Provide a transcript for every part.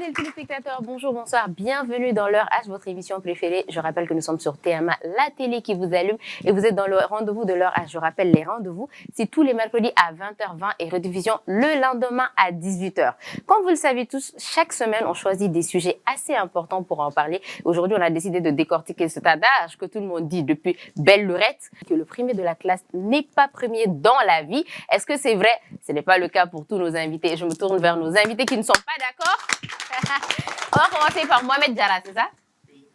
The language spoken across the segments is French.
les téléspectateurs, bonjour, bonsoir, bienvenue dans l'heure H, votre émission préférée. Je rappelle que nous sommes sur TMA, la télé qui vous allume, et vous êtes dans le rendez-vous de l'heure H. Je rappelle les rendez-vous, c'est tous les mercredis à 20h20 et rediffusion le lendemain à 18h. Comme vous le savez tous, chaque semaine, on choisit des sujets assez importants pour en parler. Aujourd'hui, on a décidé de décortiquer cet adage que tout le monde dit depuis belle lurette, que le premier de la classe n'est pas premier dans la vie. Est-ce que c'est vrai? Ce n'est pas le cas pour tous nos invités. Je me tourne vers nos invités qui ne sont pas d'accord. On va commencer par Mohamed Diarra, c'est ça?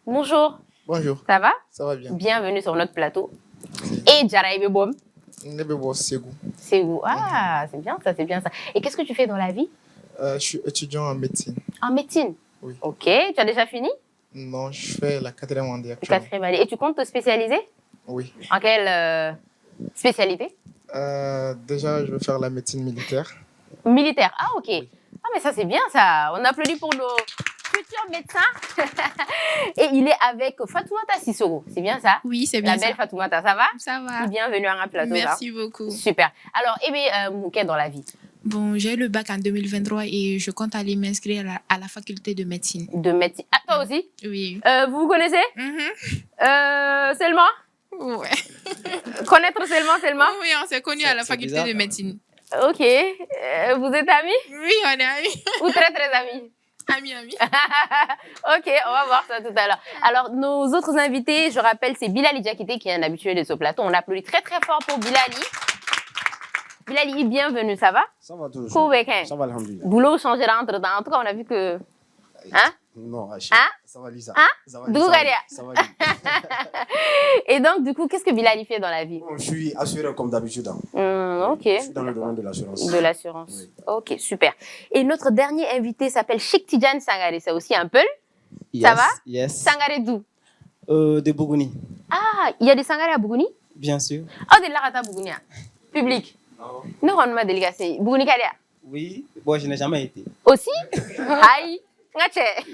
Bonjour. Bonjour. Ça va? Ça va bien. Bienvenue sur notre plateau. Et Diarra Ebebom. Nebebo Ségou. Ségou. Ah, c'est bien ça, c'est bien ça. Et qu'est-ce que tu fais dans la vie? Je suis étudiant en médecine. En médecine? Oui. Ok. Tu as déjà fini? Non, je fais la 4e année actuellement. 4e année. Et tu comptes te spécialiser? Oui. En quelle spécialité? Déjà, je veux faire la médecine militaire. Militaire. Ah, ok. Oui. Ah, mais ça, c'est bien ça. On applaudit pour nos futurs médecins. Et il est avec Fatoumata Sissoko. C'est bien ça? Oui, c'est bien La ça. belle Fatoumata, ça va? Ça va. Bienvenue à un plateau. Merci beaucoup. Super. Alors, Mouké dans la vie? Bon, j'ai eu le bac en 2023 et je compte aller m'inscrire à la faculté de médecine. De médecine. Ah, toi aussi? Oui. Vous vous connaissez? Selma? Ouais. Connaître Selma? Oui, on s'est connus à la faculté de médecine. Ok. Vous êtes amis? Oui, on est amis. Ou très très amis? Amis. Ok, on va voir ça tout à l'heure. Alors, nos autres invités, je rappelle, c'est Bilali Diakité qui est un habitué de ce plateau. On applaudit très très fort pour Bilali. Bilali, bienvenue, ça va? Ça va toujours. Cool week-end. Ça va, alhamdoulilah. Boulot changera entre-temps. En tout cas, on a vu que... Hein? Non, Rachid. Hein? Ça va, Lisa. Hein? Ça va, D'où Garia? Ça va, Lisa. Et donc, du coup, qu'est-ce que Bilali fait dans la vie? Bon, je suis assureur comme d'habitude. Hein. Ok. Je suis dans le domaine de l'assurance. De l'assurance. Oui. Ok, super. Et notre dernier invité s'appelle Cheikh Tidjane Sangare. C'est aussi un Peul. Ça va? Yes. Sangare d'où? De Bougouni, Ah, il y a des Sangare à Bougouni? bien sûr. Oh, de l'Arata Bougouni. Public. Non, on m'a délégé. Bougouni Kadia. Oui, bon, je n'ai jamais été. Aussi? Aïe. Ngache.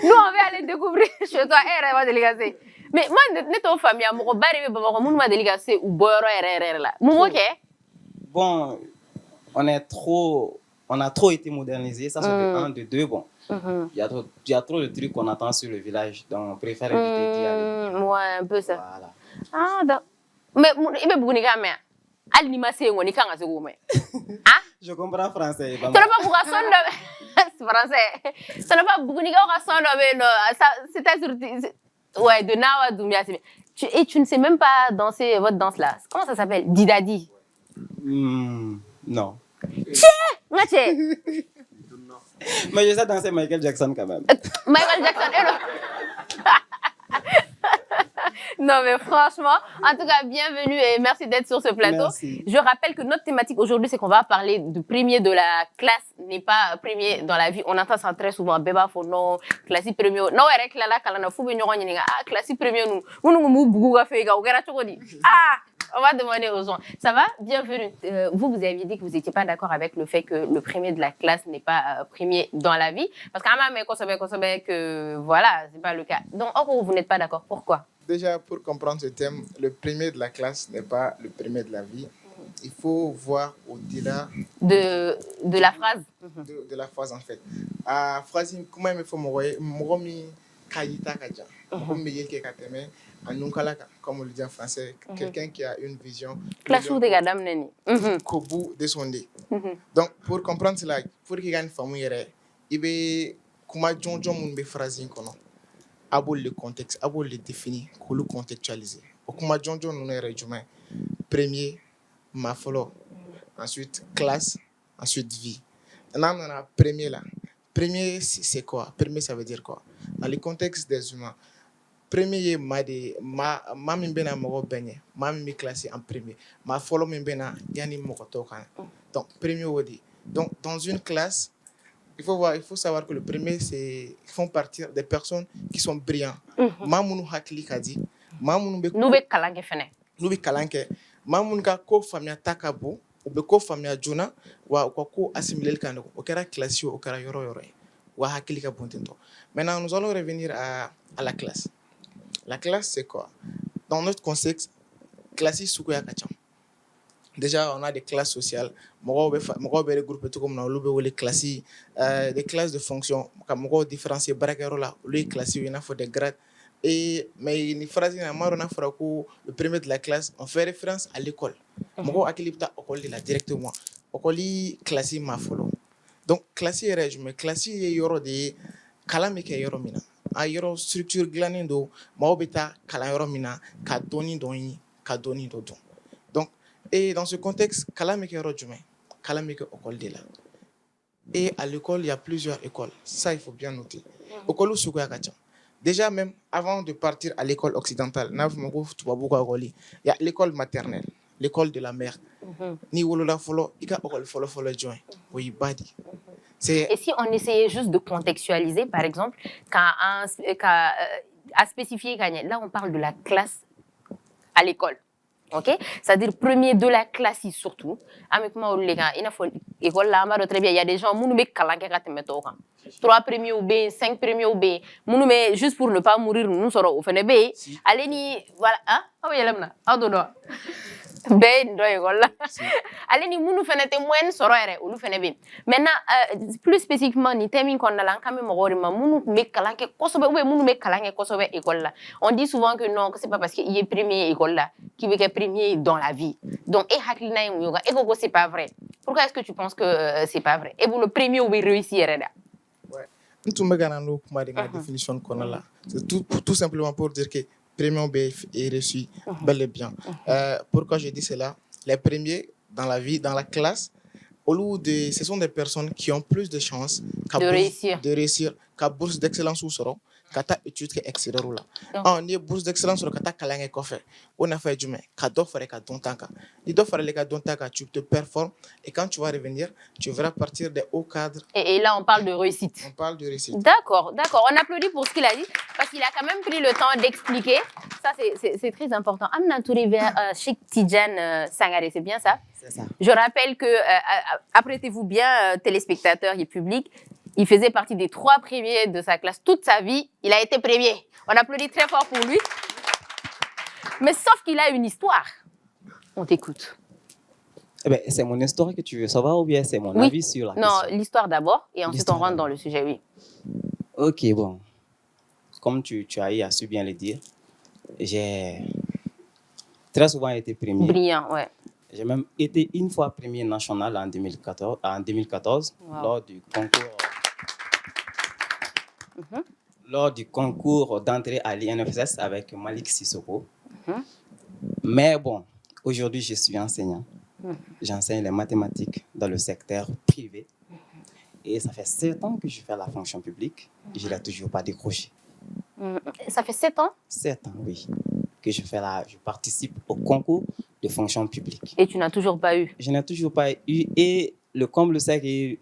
Nous, on va aller découvrir chez toi. Elle va déléguer. Mais moi, je suis en famille. Je suis en délégué ou boyro là. Moi, ok. Bon, on a trop été modernisé, ça c'est de un, de deux. Bon, il y a trop de trucs qu'on attend sur le village, donc on préfère éviter d'y aller. Ouais, un peu ça. Voilà. Ah, d'accord. Mais il est Bougouni Kamé. Elle n'y m'a pas dit que ah? Je comprends français. Tu n'as pas beaucoup de son français. Tu n'as pas beaucoup de son c'est ouais, de Nawa Doumia. Et tu ne sais même pas danser votre danse là. Comment ça s'appelle? Didadi. Non. Ngache. Mais je sais danser Michael Jackson quand même. Michael Jackson. Non, mais franchement, en tout cas, bienvenue et merci d'être sur ce plateau. Merci. Je rappelle que notre thématique aujourd'hui, c'est qu'on va parler du premier de la classe, n'est pas premier dans la vie. On entend ça très souvent. Beba fono, classe premier. Non, avec la quand on a foutu classe premier, nous on va demander aux gens. Ça va? Bienvenue. Vous aviez dit que vous n'étiez pas d'accord avec le fait que le premier de la classe n'est pas premier dans la vie. Parce que voilà, c'est pas le cas. Donc, vous n'êtes pas d'accord. Pourquoi? Déjà, pour comprendre ce thème, le premier de la classe n'est pas le premier de la vie. Il faut voir au-delà de la phrase. De la phrase, en fait. Phrase, comment il faut me kayita kaja. Comme on le dit en français, quelqu'un qui a une vision qu'au bout de son nez. Donc, pour comprendre cela, pour qu'il y ait une famille, il y a phrase abol le contexte, abol le définir, qu'on le contextualiser. Au kuma jonjon nous est premier mafolo, ensuite classe, ensuite vie. Maintenant on a premier là. Premier c'est quoi? Premier ça veut dire quoi? Dans le contexte des humains, premier ma mimbena mo benye, ma mi classé en premier, ma folo mimbena yani mo tokan. Donc premier wodi. Donc dans une classe il faut savoir que le premier, ils font partie des personnes qui sont brillants. Mamunu hakili kadi, mamunu be kalanke fene. Nube kalanke, mamunu ka ko famia takabo, ou be ko famia jona, wa ko assimiler le kanoko, au kera classio, au kera yoro yoro, wa hakili ka bontento. Maintenant, nous allons revenir à la classe. La classe, c'est quoi? Dans notre contexte, classe sukuya kacham. déjà on a des classes sociales mɔgɔw bɛ regroupé cogo min na olu bɛ wele classe des classes de fonction ka mɔgɔw différencier baarakɛyɔrɔ la olu ye classe i n'a fɔ des grades et mais ni phrase in na m'a dɔn n'a fɔra ko le premier de la classe on fait référence à l'école mɔgɔw hakili bɛ taa école de la directement école classe ma fɔlɔ donc classe yɛrɛ je me classe ye yɔrɔ de ye kalan bɛ kɛ yɔrɔ min na a yɔrɔ structure dilannen don mɔgɔw bɛ taa kalan yɔrɔ min na ka dɔnni dɔ ɲini ka dɔnni dɔ dɔn donc et dans ce contexte kalan bɛ kɛ yɔrɔ jumɛn kalan bɛ kɛ école de la et à l'école il y a plusieurs écoles ça il faut bien noter école suguya ka ca déjà même avant de partir à l'école occidentale n'a fɔ ma ko tubabu ka école il y a l'école maternelle l'école de la mère ni wolola fɔlɔ i ka école fɔlɔ jɔn o y'i ba de. Et si on essayait juste de contextualiser, par exemple, à spécifier, là on parle de la classe à l'école. Ok, c'est-à-dire premier de la classe surtout. Il y a des gens qui ont 3 premiers ou B, 5 premiers ou B. Juste pour ne pas mourir, nous serons au FNB. Allez, ni voilà. Ah oui, elle est là. Allez, ni munu fene te moyen soro ere olu fene be. Maintenant plus spécifiquement ni termine qu'on a là quand même ma munu me kalanke kosobe ou munu me kalanke kosobe école là. On dit souvent que non, que c'est pas parce qu'il est premier école là qui veut être premier dans la vie. Donc et haklina yoga et gogo c'est pas vrai. Pourquoi est-ce que tu penses que c'est pas vrai? Et vous le premier ou réussir là. Ouais. Nous me ganano kuma de la définition qu'on a là. C'est tout simplement pour dire que premier B est reçu bel et bien. Pourquoi je dis cela? Les premiers dans la vie, dans la classe, ce sont des personnes qui ont plus de chances de réussir qu'à bourse d'excellence ou sera qu'à ta étude excellente là. On est bourse d'excellence ou qu'à ta calangue coffre. On a fait du mal. Qu'à d'offre et qu'à ton tanka. Il doit faire les cas ton tanka, tu te performes et quand tu vas revenir, tu verras partir des hauts cadres. Et là, on parle de réussite. On parle de réussite. D'accord. On applaudit pour ce qu'il a dit parce qu'il a quand même pris le temps d'expliquer. Ça, c'est très important. Amna Touré vers Cheikh Tidjane Sangaré, c'est bien ça? C'est ça. Je rappelle que, apprêtez-vous bien, téléspectateurs et publics, il faisait partie des 3 premiers de sa classe. Toute sa vie, il a été premier. On applaudit très fort pour lui. Mais sauf qu'il a une histoire. On t'écoute. Eh ben, c'est mon histoire que tu veux savoir ou bien c'est mon avis sur la question? Non, l'histoire d'abord et ensuite on rentre dans le sujet, oui. Ok, bon. Comme tu as eu à su bien le dire, j'ai très souvent été premier. Brillant, ouais. J'ai même été une fois premier national en 2014 wow. Lors du concours d'entrée à l'INFSS avec Malik Sissoko. Mais bon, aujourd'hui, je suis enseignant. J'enseigne les mathématiques dans le secteur privé. Et ça fait 7 ans que je fais la fonction publique. Je ne l'ai toujours pas décroché. Ça fait 7 ans? 7 ans, oui. Que je participe au concours de fonction publique. Et tu n'as toujours pas eu? Je n'ai toujours pas eu. Et le comble, c'est que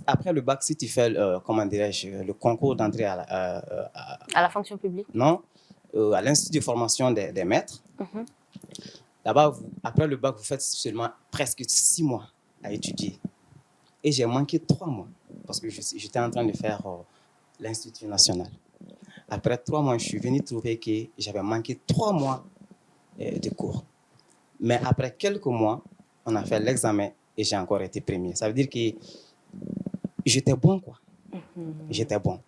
après le bac, si tu fais, comment dirais-je, le concours d'entrée à la fonction publique? Non, à l'Institut de formation des maîtres. Là-bas, après le bac, vous faites seulement presque 6 mois à étudier. Et j'ai manqué 3 mois parce que j'étais en train de faire l'Institut national. Après 3 mois, je suis venu trouver que j'avais manqué 3 mois de cours. Mais après quelques mois, on a fait l'examen et j'ai encore été premier. Ça veut dire que j'étais bon, quoi. J'étais bon.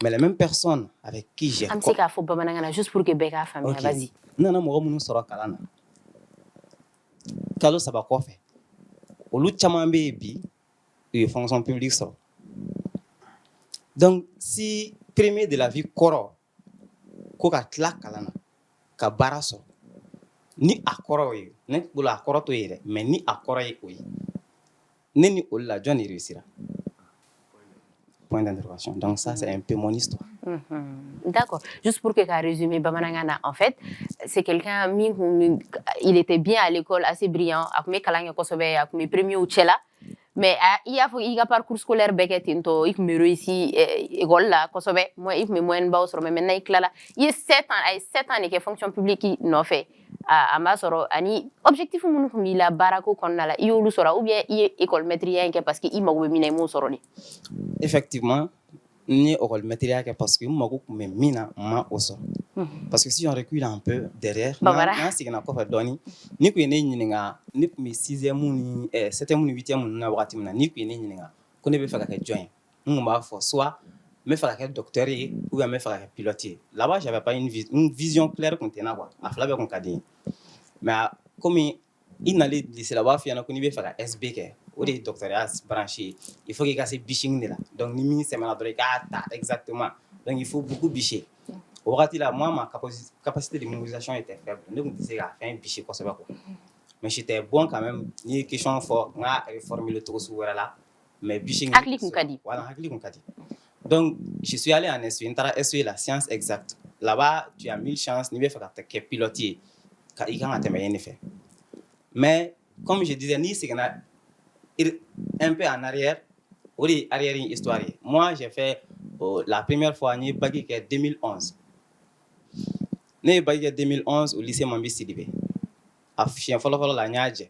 Mais les mêmes personnes avec qui j'ai... Juste pour que Beka famille, vas-y. Non, moi, je suis kalana. Kalo saba kofe. Olu chaman bi et fonction publique so. Donc si premier de la vie koro ko ka tla kalana ka bara so ni akoro yi ne bula akoro to yere mais ni akoro yi oyi ne ni olla John réussira. Point d'interrogation. Donc ça c'est un peu mon histoire. D'accord. Juste pour que tu résumé Bamanangana, en fait, c'est quelqu'un, il était bien à l'école, assez brillant, avec mes premiers au Tchela, mais il y a un parcours scolaire béquetinto, il me réussit école là, moi il me moins bas sur mais maintenant il y a 7 ans que fonction publique qui n'a fait à Masoro ani objectif mon il a barako qu'on a là il ou bien il école maîtrise parce que il m'a oublié mon soroni. Effectivement. ni au matériel parce que moi mais mina ma oso parce que si on recule un peu derrière na c'est na ko fa doni ni ko ne nyinga ni mi 6e ni 7e ni 8e na wakati na ni ko ne nyinga ko ne be fa ka join m'a faut soit me faire un docteur ou me faire un pilotier là-bas j'avais pas une vision claire contenant quoi a fallu qu'on cadre mais comme il n'allait laisser là-bas il y en a qu'on y veut faire un SBK ou des doctorats branchés il faut qu'il y ait ces biching là donc ni mini semaine après exactement donc il faut beaucoup bicher au rat là moi ma capacité de mémorisation était faible donc on disait à faire un bicher quoi ça va quoi mais j'étais bon quand même ni question fort on a réformé le truc sur là mais biching voilà hakli qu'on dit. Donc, je suis allé en SU, SU la science exacte. Là-bas, tu as 1000 chances, ni faire que piloter, car il y a un effet. Mais, comme je disais, ni c'est qu'on a un peu en arrière, ou arrière une histoire. Moi, j'ai fait la première fois, ni bagui qui est 2011. Ni bagui qui 2011 au lycée Mambi Sidibé. A chien follow la nyadje.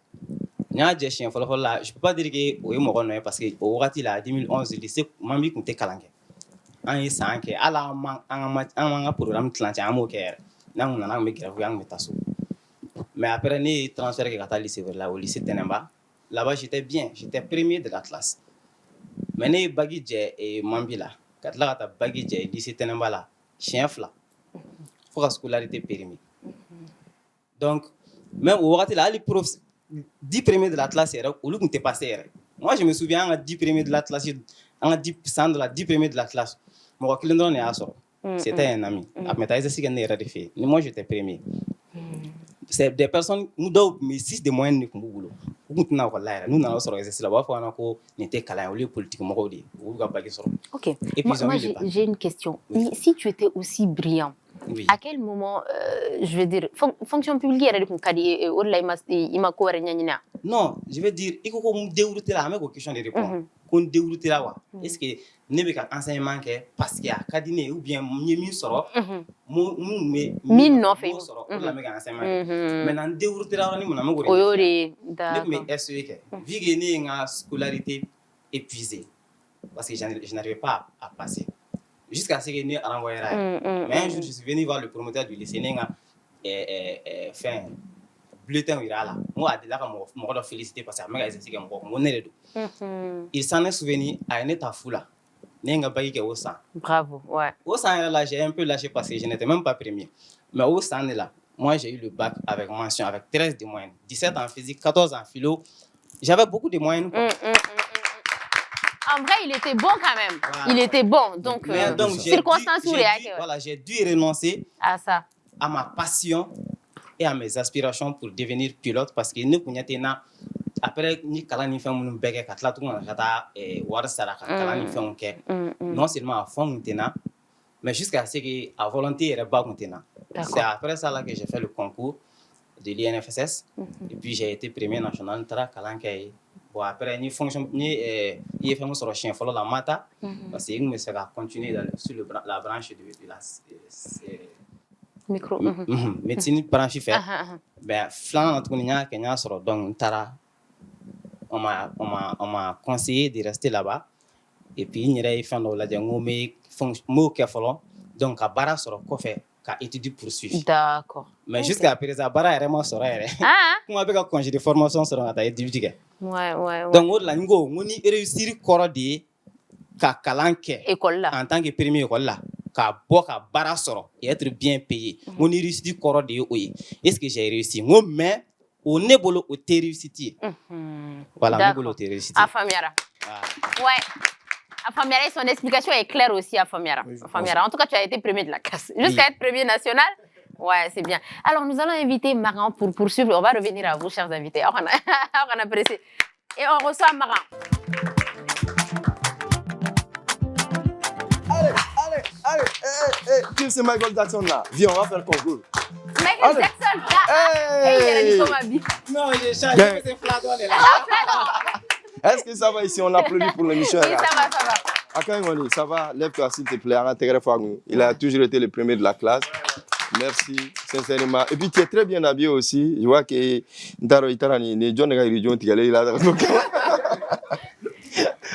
Nyadje chien follow la. Je peux pas dire que oui mon nom parce que au rati la 2011 lycée Mambi kunte kalange. An yi san ke ala an programme tlanti amo ke na nguna me grave yang metaso mais après ni transfert ke kata lycée là au lycée Tenemba là-bas j'étais bien, j'étais premier de la classe mais ni bagi je et Mambila kat la kata bagi je lycée Tenemba là chien fla faut la scolarité périmée donc même au rati là les profs 10 premiers de la classe era ou lu kunte passé moi je me souviens en 10 premiers de la classe en 10% de la 10 premiers de la classe. C'était un ami. Moi, j'étais premier. C'est des personnes, nous, mais 6 de moyenne, nous Ok. Moi, j'ai une question. Si tu étais aussi brillant, oui. À quel moment, je veux dire, fonction publique, non, je veux dire, il faut qu'on déroule la même question de réponse. Qu'on déroule là. Est-ce que ne be ka enseignement ke parce que a kadine ou bien mi soro mi no fe soro la me ka enseignement mais nan déroutera ni mona mo oyori da mais SE ke vige ni nga scolarité épuisée parce que je n'arrivais pas à passer jusqu'à ce que ni renvoyer mais un jour je suis venu voir le promoteur du lycée nga fin bulletin là moi de là mo do féliciter parce que mega exercice mo ne do il s'en est souvenu à une état fou là. Bravo, ouais. Au sein là, j'ai un peu lâché parce que je n'étais même pas premier. Mais au sein là, moi j'ai eu le bac avec mention, avec 13 de moyenne, 17 en physique, 14 en philo. J'avais beaucoup de moyenne. En vrai, il était bon quand même. Voilà. Il était bon. Donc circonstances où j'ai dû renoncer à ça, à ma passion et à mes aspirations pour devenir pilote parce que nous connaissons. Après ni kala ni fɛn minnu bɛɛ kɛ ka tila tuguni ka taa wari sara ka kalan ni fɛnw kɛ non seulement a fond kun tɛ na mais jusqu'à ce que a volonté yɛrɛ ba kun tɛ na c'est après ça là que j'ai fait le concours de l'INFSS et puis j'ai été premier national n taara kalan kɛ yen bon après ni fonction ni i ye fɛn min sɔrɔ siɲɛ fɔlɔ la ma taa parce que n kun bɛ se ka continuer sur la branche de la micro médecine branche fɛ ben filanan na tuguni n y'a kɛ n y'a sɔrɔ donc n taara on m'a conseillé de rester là-bas et puis il y a eu fin de la dernière mot qui donc à bara sur kofé ka étude poursuivre d'accord mais jusqu'à présent bara vraiment sur comment avec un congé de formation sur ta étude ouais donc au là ngo ngoni réussir corps ka kalanke école là en tant que premier école là ka bo ka bara sur et être bien payé ngoni réussir corps de oui est-ce que j'ai réussi ngo mais au nebolo au réussite voilà nebolo au réussite Afamiara ouais Afamiara son explication est claire aussi Afamiara Afamiara en tout cas tu as été premier de la classe jusqu'à être premier national ouais c'est bien alors nous allons inviter Maran pour poursuivre on va revenir à vous chers invités on a pressé et on reçoit Maran allez qui c'est Michael Jackson là viens on va faire le concours Michael Jackson non j'ai changé c'est Fladon là est-ce que ça va ici on applaudit pour l'émission oui ça va Akangoni ça va lève-toi s'il te plaît il a toujours été le premier de la classe merci sincèrement et puis tu es très bien habillé aussi je vois que Ndaro Itarani ne John ga region tigale là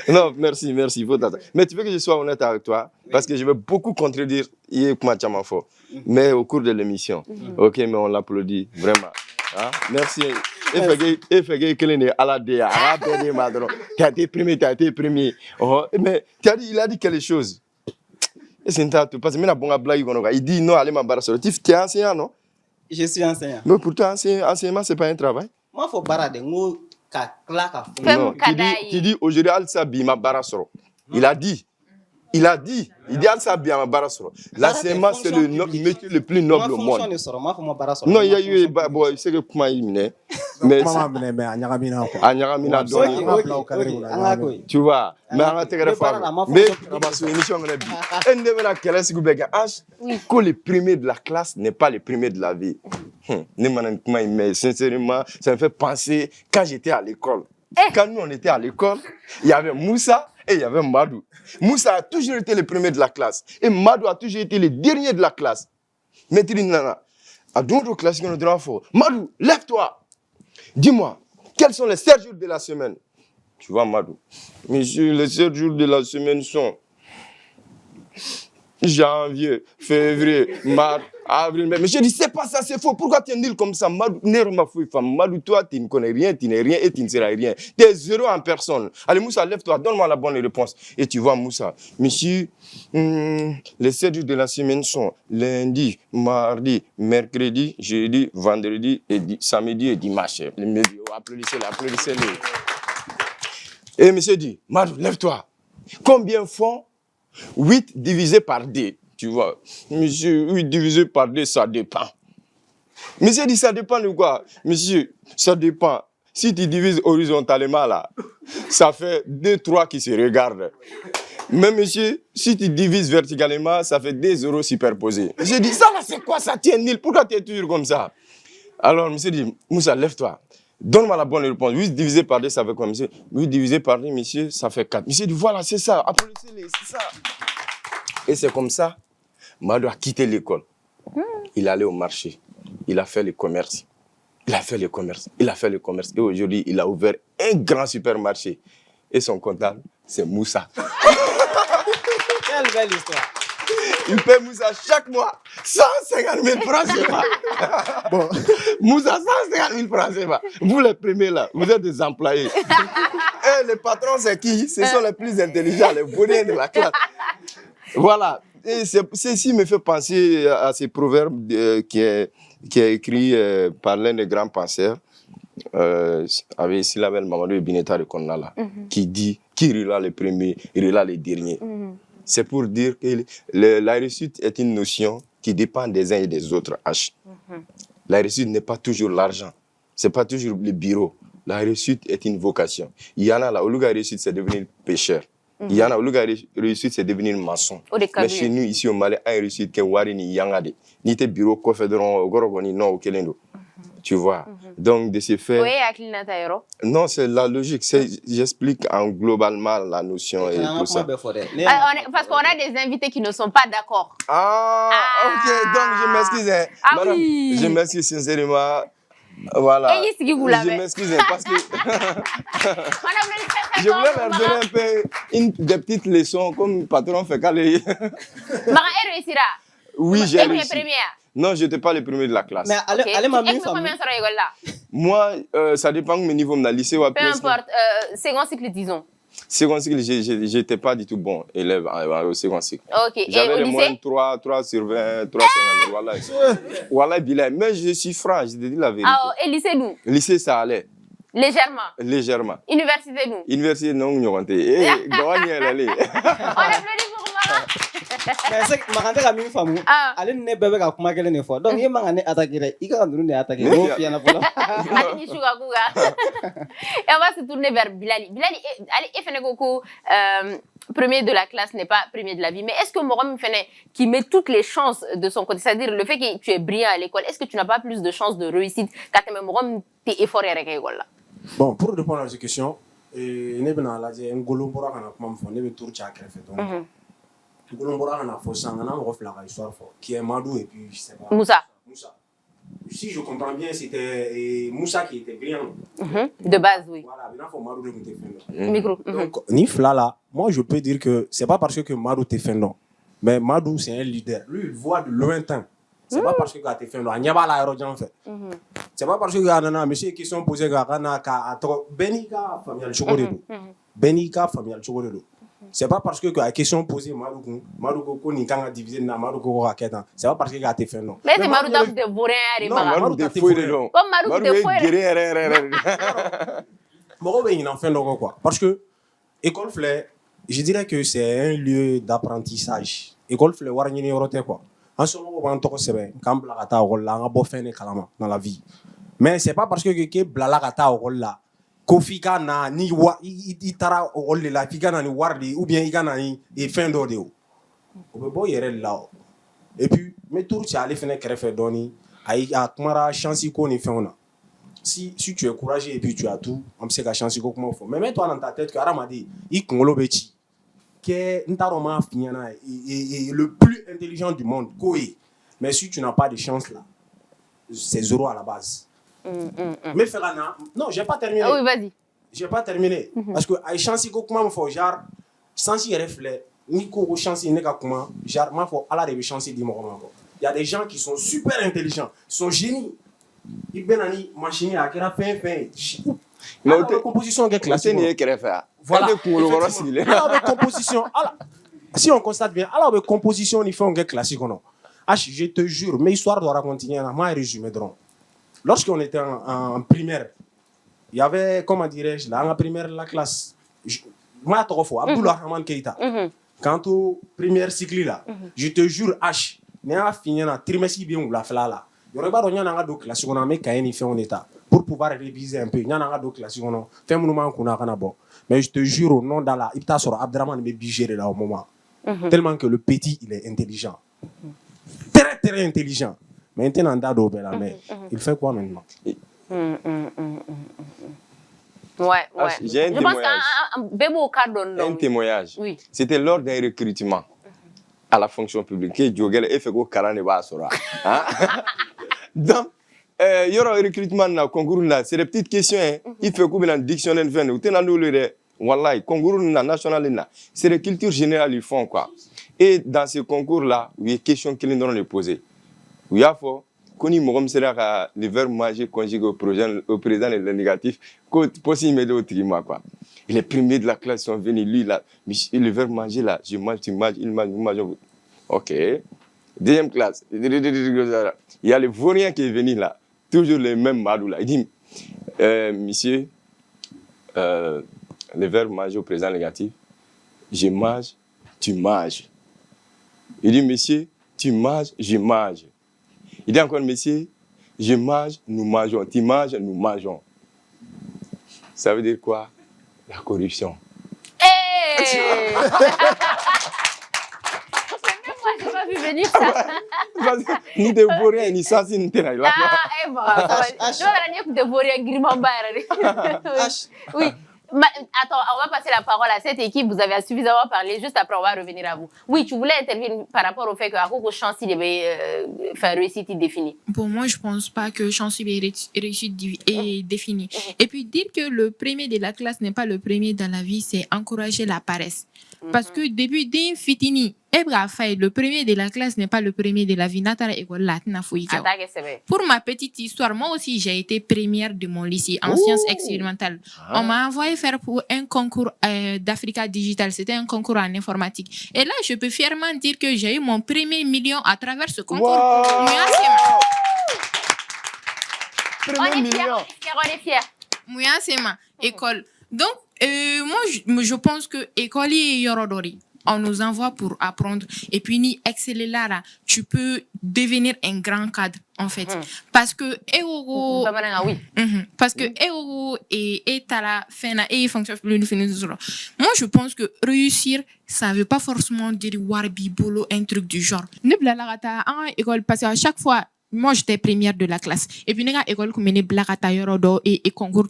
Non, merci, il faut t'attendre. Mais tu veux que je sois honnête avec toi? Parce que je vais beaucoup contredire Yekuma Chamafo, mais au cours de l'émission. Ok, mais on l'applaudit, vraiment. Hein? Merci. Tu as été premier. Oh, mais il a dit quelque chose. Et c'est parce que il dit non, allez m'embarrasser. Tu es enseignant, non? Je suis enseignant. Mais pourtant, enseignement, ce n'est pas un travail. Moi, il faut barader. Non, tu dis aujourd'hui, Al-Sabi m'embarrassera. Il a dit. Il dit Al-Sabi m'embarrassera. L'enseignement, c'est le métier le plus noble au monde. Non, il y a eu. Il sait que comment il m'est. Mais tu vois, mais que le premier de la classe n'est pas le premier de la vie. Sincèrement, ça me fait penser quand j'étais à l'école. Quand nous on était à l'école, il y avait Moussa et il y avait Madou. Moussa a toujours été le premier de la classe et Madou a toujours été le dernier de la classe. Maître Nana, à d'autres classes qu'on a fait, Madou, lève-toi. Dis-moi, quels sont les 7 jours de la semaine? Tu vois, Madou, monsieur, les 7 jours de la semaine sont janvier, février, mars, avril, mai. Mais je dis, c'est pas ça, c'est faux. Pourquoi tu es nul comme ça? Madou, toi, tu ne connais rien, tu n'es rien et tu ne seras rien. Tu es zéro en personne. Allez, Moussa, lève-toi, donne-moi la bonne réponse. Et tu vois, Moussa, monsieur, les 7 jours de la semaine sont lundi, mardi, mercredi, jeudi, vendredi, et samedi et dimanche. Applaudissez-le. Et monsieur dit, Madou, lève-toi. Combien font 8 divisé par 2, tu vois. Monsieur, 8 divisé par 2, ça dépend. Monsieur dit, ça dépend de quoi? Monsieur, ça dépend. Si tu divises horizontalement, là, ça fait 2, 3 qui se regardent. Mais monsieur, si tu divises verticalement, ça fait 2 zéros superposés. Monsieur dit, ça là, c'est quoi? Ça tient nul. Pourquoi tu es toujours comme ça? Alors, monsieur dit, Moussa, lève-toi. Donne-moi la bonne réponse. 8 divisé par 2, ça fait quoi, monsieur? 8 divisé par 2, monsieur, ça fait 4. Monsieur dit, voilà, c'est ça. Applaudissez-les, c'est ça. Et c'est comme ça, Madou a quitté l'école. Il est allé au marché. Il a fait le commerce. Et aujourd'hui, il a ouvert un grand supermarché. Et son comptable, c'est Moussa. Quelle belle histoire. Il paie Moussa chaque mois 150 000 francs CFA. Bon, Moussa, 150 000 francs CFA. Vous les premiers là, vous êtes des employés. Et les patrons, c'est qui? Ce sont les plus intelligents, les bonheurs de la classe. Voilà. Et ceci me fait penser à ce proverbe qui est écrit par l'un des grands penseurs, avec Silabel Mamadou Bineta de Konnala, qui dit qui rira le premier, rira le dernier. C'est pour dire que la réussite est une notion qui dépend des uns et des autres. La réussite n'est pas toujours l'argent, c'est pas toujours le bureau. La réussite est une vocation. Il y en a là, au lieu de réussite, c'est devenir pêcheur. Il y en a, au lieu de réussite, c'est devenir maçon. Mais chez nous, ici au Mali, un réussite qui est wari ni yangade. Ni te bureau, confédéron, gorogoni, non, ou kelendo. Tu vois. Donc, de ce fait. Oui, non, c'est la logique. J'explique en globalement la notion et tout ça. Parce qu'on a des invités qui ne sont pas d'accord. Ok. Donc, je m'excuse. Madame, oui. Je m'excuse sincèrement. Voilà. Je m'excuse parce que je voulais leur donner un peu des petites leçons comme le patron fait caler. Oui, j'ai réussi. Non, je n'étais pas le premier de la classe. Mais allez m'amener moi, ça dépend de mon niveau de lycée. Peu importe, second cycle, disons. Second cycle, je n'étais pas du tout bon élève au second cycle. Okay. J'avais le moins 3 sur 20, 3 sur 20. Voilà, mais je suis franc, je te dis la vérité. Et lycée, nous? Lycée, ça allait. Légèrement. Université, nous? Université, non, nous avons été. On applaudit pour moi. Mais c'est que ma grande amie femme, elle n'est pas avec moi qu'elle n'est pas. Donc il m'a attaqué. Il a nous attaqué. Et on va se tourner vers Bilali. Bilali, premier de la classe n'est pas premier de la vie. Mais est-ce que Morom qui met toutes les chances de son côté, c'est-à-dire le fait que tu es brillant à l'école, est-ce que tu n'as pas plus de chances de réussite quand Morom tes efforts à l'école? Bon, pour répondre à cette question, ne vais pas dire un golombo à ne vais tour à donc golombo à la fois sans un reflet histoire qui est Madou et puis je sais pas Moussa. si je comprends bien, c'était Moussa qui était brillant. De base, oui. Voilà, maintenant, il faut Marou de Moutefendo. Micro. Donc, Nifla, là, moi, je peux dire que c'est pas parce que Marou Tefendo, mais Madou, c'est un leader. Lui, il voit de lointain. C'est pas parce que Tefendo, il n'y a pas l'aérodrome, en fait. C'est pas parce que monsieur qui sont posés à Benika, familial Chogoredo. Benika, familial Chogoredo. C'est pas parce que la question posée Marouko ni kanga diviser na Marouko raketa. C'est pas parce que gâté fait non. Mais c'est Marouko de bourrin à Marouko de fouille de gens. Comme Marouko de fouille. Marouko il en fait non quoi. Parce que école Fleur, je dirais que c'est un lieu d'apprentissage. École Fleur warñini yorote quoi. En ce moment on toko sebe quand blagata rolla nga bo fene kalama dans la vie. Mais c'est pas parce que blagata rolla Kofika na ni wa itara olle la fika na ni wardi ou bien igana ni et fin d'ordre. On peut pas y aller là. Et puis mais tout ça aller faire créer doni ai a kumara chance ko ni fin na. Si tu es courageux et puis tu as tout, on sait que chance ko comment faut. Mais mets-toi dans ta tête que Aramadi i kongolo beti que ntaroma finyana et le plus intelligent du monde koé. Mais si tu n'as pas de chance là, c'est zéro à la base. Mais Ferrana, non, j'ai pas terminé. Ah oui, vas-y. J'ai pas terminé. Parce que à chance comment faut genre sans y réfléchir, ni ko chance ni ka comment, genre ma faut ala de chance di mo. Il y a des gens qui sont super intelligents, sont génies. Ils benani machine à kera fin. Mais la composition est classique. Voilà. Alors composition, si on constate bien, alors composition il fait un classique non. Ah, je te jure, mes histoires doivent continuer à moi résumer drôle. Lorsqu'on était en primaire, il y avait, comment dirais-je, là, en primaire, la classe, moi, trop fort, Abdullah Rahman Keita. Quant au premier cycle là, je te jure, H, n'a fini un trimestre bien ou la fla là. Il y aurait pas de classe, on a mis Kaini fait en état pour pouvoir réviser un peu. Il y en a de classe, on a fait un moment qu'on a bon. Mais je te jure, au nom d'Allah, il t'a sorti Abdraman mais bigéré là au moment. Tellement que le petit, il est intelligent. Très, très intelligent. Maintenant, mais il fait quoi maintenant? Ouais. J'ai un témoignage. Oui. C'était lors d'un recrutement à la fonction publique. Donc, il y aura un recrutement dans le concours. C'est des petites questions. Il fait quoi dans le dictionnaire? C'est des cultures générales, ils font quoi. Et dans ce concours-là, il y a des questions qu'ils nous ont posées. Il y a fort. Quand il m'a le verbe manger conjugué au présent et le négatif, possible de l'autre quoi. Et les premiers de la classe sont venus, lui, là, le verbe manger, là, je mange, tu manges, il mange, mange. Ok. Deuxième classe, il y a le vaurien qui est venu là, toujours le même madou là. Il dit, monsieur, le verbe manger au présent négatif, je mange, tu manges. Il dit, monsieur, tu manges, je mange. Il dit encore, monsieur, je mange, nous mangeons. Tu manges, nous mangeons. Ça veut dire quoi? La corruption. Hey moi, je n'ai pas vu venir ça. Ni de vaurien, ni ça, c'est une terre. Ah, bon, ça va. Je vais de vaurien, oui. Attends, on va passer la parole à cette équipe. Vous avez suffisamment parlé. Juste après, on va revenir à vous. Oui, tu voulais intervenir par rapport au fait que Akoko Chancy devait faire réussite définie. Pour moi, je ne pense pas que Chancy est réussite est définie. Et puis, dire que le premier de la classe n'est pas le premier dans la vie, c'est encourager la paresse. Parce que depuis d'un fitini, le premier de la classe n'est pas le premier de la vie. Pour ma petite histoire, moi aussi, j'ai été première de mon lycée en sciences expérimentales. On m'a envoyé faire pour un concours d'Africa Digital. C'était un concours en informatique. Et là, je peux fièrement dire que j'ai eu mon premier million à travers ce concours. On est fiers. Moi, c'est ma école. Donc, moi, je pense que école est yorodori. On nous envoie pour apprendre. Et puis, ni exceller là, tu peux devenir un grand cadre, en fait. Parce que, parce que, et t'as la fin, et fonction plus. Moi, je pense que réussir, ça veut pas forcément dire warbi bolo, un truc du genre. Ne blalarata, école, parce qu'à chaque fois, moi, j'étais première de la classe. Et puis, à l'école, comme je et concours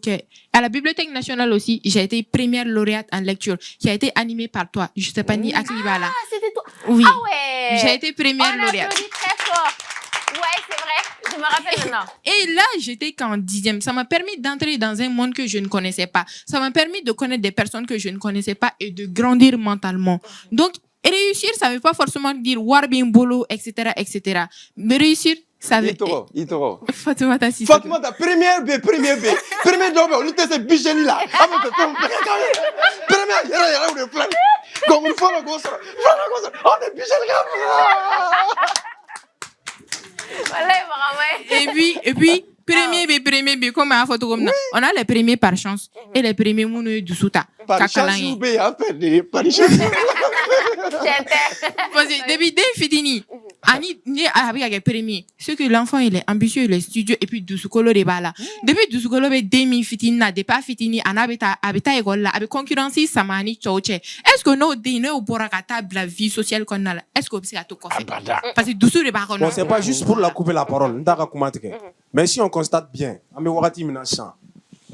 à la Bibliothèque nationale aussi, j'ai été première lauréate en lecture, qui a été animée par toi. Je ne sais pas ni à Klibala. Ah, c'était toi? Oui. Ah ouais. J'ai été première lauréate. On applaudit très fort. Ouais, c'est vrai. Je me rappelle maintenant. Et là, j'étais qu'en 10e. Ça m'a permis d'entrer dans un monde que je ne connaissais pas. Ça m'a permis de connaître des personnes que je ne connaissais pas et de grandir mentalement. Donc, réussir, ça ne veut pas forcément dire warbin bolo, etc., etc. Mais réussir, ça veut... Itoro. Fatoumata, si. Fatoumata, première B. Premier dobe, on était ces bicheli là. Première, y'a on est plein. Comme une fois le gosse, on est bicheli Et puis, premier B, comme à photo comme ça. On a les premiers par chance et les premiers mounou du souta. Par chance, ou B, en fait, par chance. Parce que depuis dès fitini, Ani ni avec les premiers. Ce que l'enfant il est ambitieux, il est studieux et puis Dusukolo de bala. Depuis Dusukolo be demi fitini na de pas fitini anabeta abeta école là avec concurrence samani choche. Est-ce que nous dîner au borakata la vie sociale qu'on a? Est-ce que c'est à tout fait? Parce que Dusu de baron. Bon, c'est pas juste pour la couper la parole. Mais si on constate bien, on wakati minachan.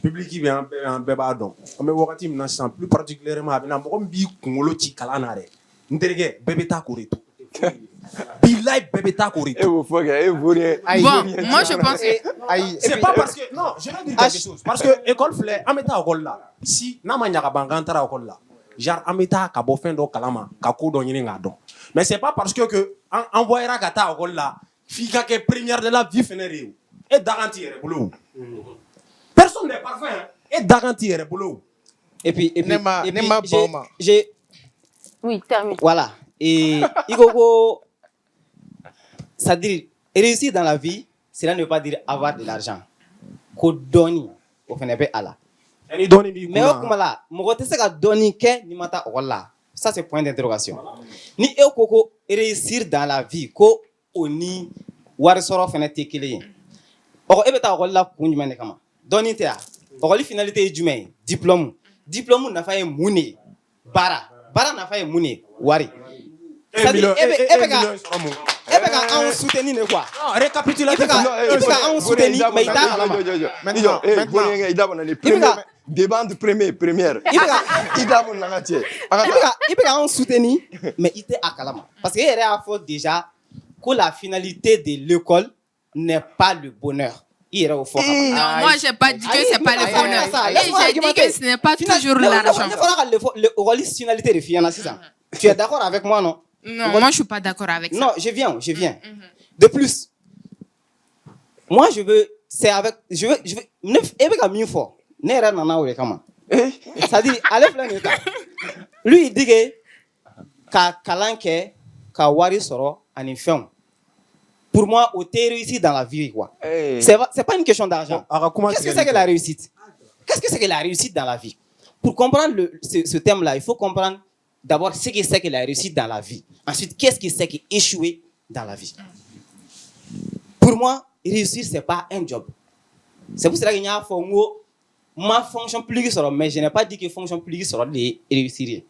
Public qui vient en bébadon. On wakati minachan plus particulièrement avec un bi kungolo ti kalanare. Ndérege bébé ta kourito. Bilay bébé ta kourito. Bon, moi je pense que c'est pas parce que non, je vais dire quelque chose parce que école fleur ameta école là. Si na manyaka bangantara école là. Genre ameta ka bo fin do kalama ka ko do nyini ngado. Mais c'est pas parce que envoyera kata école là, fika que première de la vie fénéré et garantir boulot. Personne n'est parfait et garantir boulot. Et puis j'ai oui, termine. Voilà. Et Igogo, c'est-à-dire, réussir dans la vie, cela ne veut pas dire avoir de l'argent. Ko doni, au fin de Allah. Mais au Kumala, Mogote se ka doni ke ni mata wala. Ça c'est point d'interrogation. Ni Eukoko réussir dans la vie, ko oni warisoro fenete kile. Oko ebeta wala kunjumene kama. Doni te a. Oko li finalité jume, diplôme. Diplôme na fa muni. Bara na fa muni wari. C'est-à-dire, on soutenir quoi? Non, récapitulatif. On soutenir, mais débat de première. On soutenir, mais il était à Kalama. Parce qu'il y a déjà que la finalité de l'école n'est pas le bonheur. Non, moi j'ai pas dit que c'est pas le bonheur. Et j'ai dit que ce n'est pas toujours l'argent. Le finalité de Fiana, c'est ça. Tu es d'accord avec moi, non? Non, moi je suis pas d'accord avec ça. Non, je viens. De plus, moi je veux, avec un mieux fort. C'est-à-dire, allez plein de cas. Lui il dit que Kalanke, Kawari Soro, en film. Pour moi, au réussi dans la vie, quoi. C'est pas une question d'argent. Qu'est-ce que c'est que la réussite? Qu'est-ce que c'est que la réussite dans la vie? Pour comprendre ce thème-là, il faut comprendre d'abord ce que c'est que la réussite dans la vie. Ensuite, qu'est-ce que c'est qu'échouer dans la vie? Pour moi, réussir, ce n'est pas un job. C'est pour cela qu'il y a ma fonction plus sur mais je n'ai pas dit que fonction plus sur les réussir.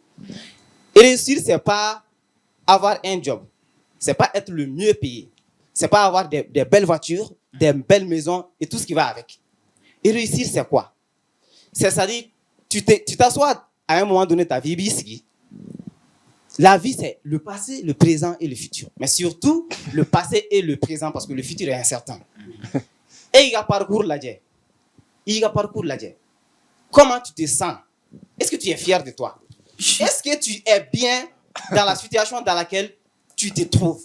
Et réussir, ce n'est pas avoir un job. Ce n'est pas être le mieux payé. Ce n'est pas avoir des belles voitures, des belles maisons et tout ce qui va avec. Et réussir, c'est quoi? C'est-à-dire, tu t'assois à un moment donné de ta vie, la vie, c'est le passé, le présent et le futur. Mais surtout, le passé et le présent, parce que le futur est incertain. Et il y a parcours là-dedans. Comment tu te sens? Est-ce que tu es fier de toi? Est-ce que tu es bien dans la situation dans laquelle tu te trouves?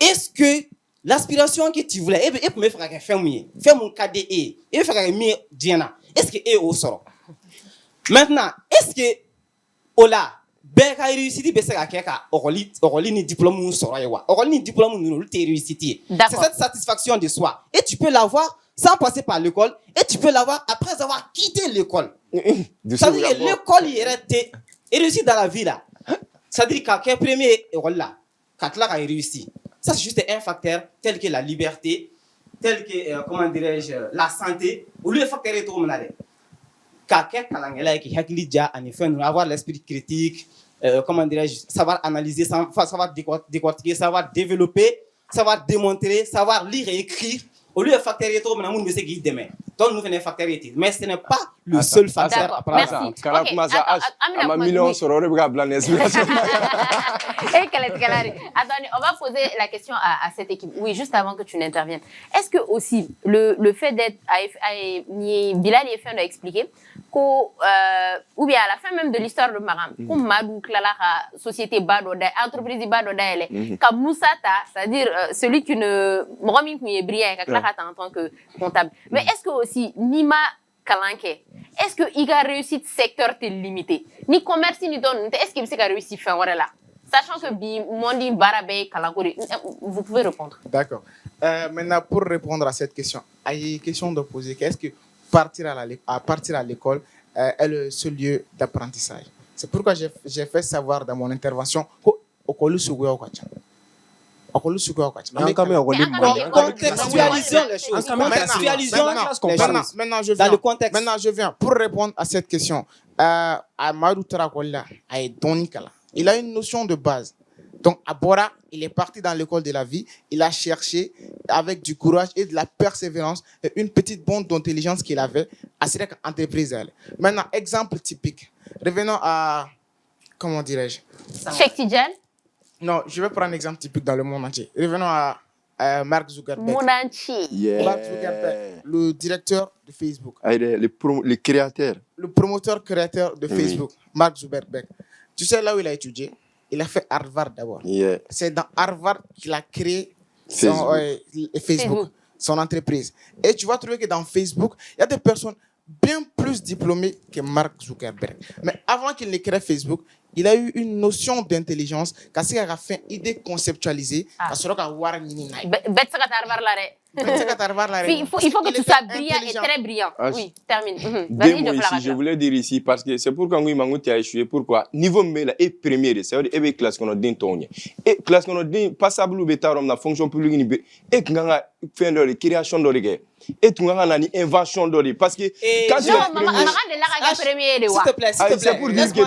Est-ce que l'aspiration que tu voulais, est-ce que au sort? Maintenant, est-ce que Ola, ben ka réussite be se ka keka oroli ni diplôme soro yewa oroli ni diplôme nous te réussite. C'est cette satisfaction de soi et tu peux l'avoir sans passer par l'école et tu peux l'avoir après avoir quitté l'école. Ça veut dire que l'école il était réussi dans la vie là. Ça veut dire qu'un premier rôle là quand là a réussi. Ça c'est juste un facteur tel que la liberté, tel que comment dirais-je la santé ou le facteur est trop malade. Quelqu'un qui avoir l'esprit critique, comment dirais-je, savoir analyser, savoir décortiquer, savoir développer, savoir démontrer, savoir lire et écrire. Au lieu de facteur rétro, on a dit demain. Donc nous venons facteur rétro. Mais ce n'est pas le seul facteur. Merci. Attendez, on va poser la question à cette équipe. Oui, juste avant que tu n'interviennes. Est-ce que aussi, le fait d'être... Bilal est fait d'expliquer ou bien à la fin même de l'histoire de Maram, comme Madou, la société Badoda, entreprise Badoda, comme Moussata, c'est-à-dire celui qui ne... Mohamed qui est brillant, en tant que comptable. Mais est-ce que aussi, Nima Kalanke, est-ce qu'il a réussi le secteur limité? Ni commerce, ni don, est-ce qu'il a réussi faire voilà? Sachant que Mondi Barabé Kalakori, vous pouvez répondre. D'accord. Maintenant, pour répondre à cette question, il y a une question de poser. Est-ce que partir à l'école est le seul lieu d'apprentissage? C'est pourquoi j'ai fait savoir dans mon intervention contextualisons les choses. Maintenant, je viens. Pour répondre à cette question, il a une notion de base. Donc, à Bora, il est parti dans l'école de la vie. Il a cherché, avec du courage et de la persévérance, une petite bande d'intelligence qu'il avait à cette entreprise. Maintenant, exemple typique. Revenons à... Comment dirais-je? Cheikh Tidjane. Non, je vais prendre un exemple typique dans le monde entier. Revenons à Mark Zuckerberg. Monde entier. Mark Zuckerberg, le directeur de Facebook. Les créateurs. Le promoteur-créateur de Facebook, Mark Zuckerberg. Tu sais là où il a étudié? Il a fait Harvard d'abord. C'est dans Harvard qu'il a créé Facebook, son entreprise. Et tu vas trouver que dans Facebook, il y a des personnes bien plus diplômées que Mark Zuckerberg. Mais avant qu'il ne crée Facebook, il a eu une notion d'intelligence, qu'il a fait une idée conceptualisée. Il faut que tu sois brillant et très brillant. Oui, termine. Vas-y, je voulais dire ici, parce que c'est pourquoi tu as échoué. Pourquoi? Niveau Mela est premier, c'est-à-dire que classe qu'on a dit, et classe qu'on a dit, passable ou bêta, on a fonction publique, et qu'on a fait une création de l'égard. Et tu as une invention de l'égard. Parce que quand tu es premier, s'il te plaît, c'est pour dire que,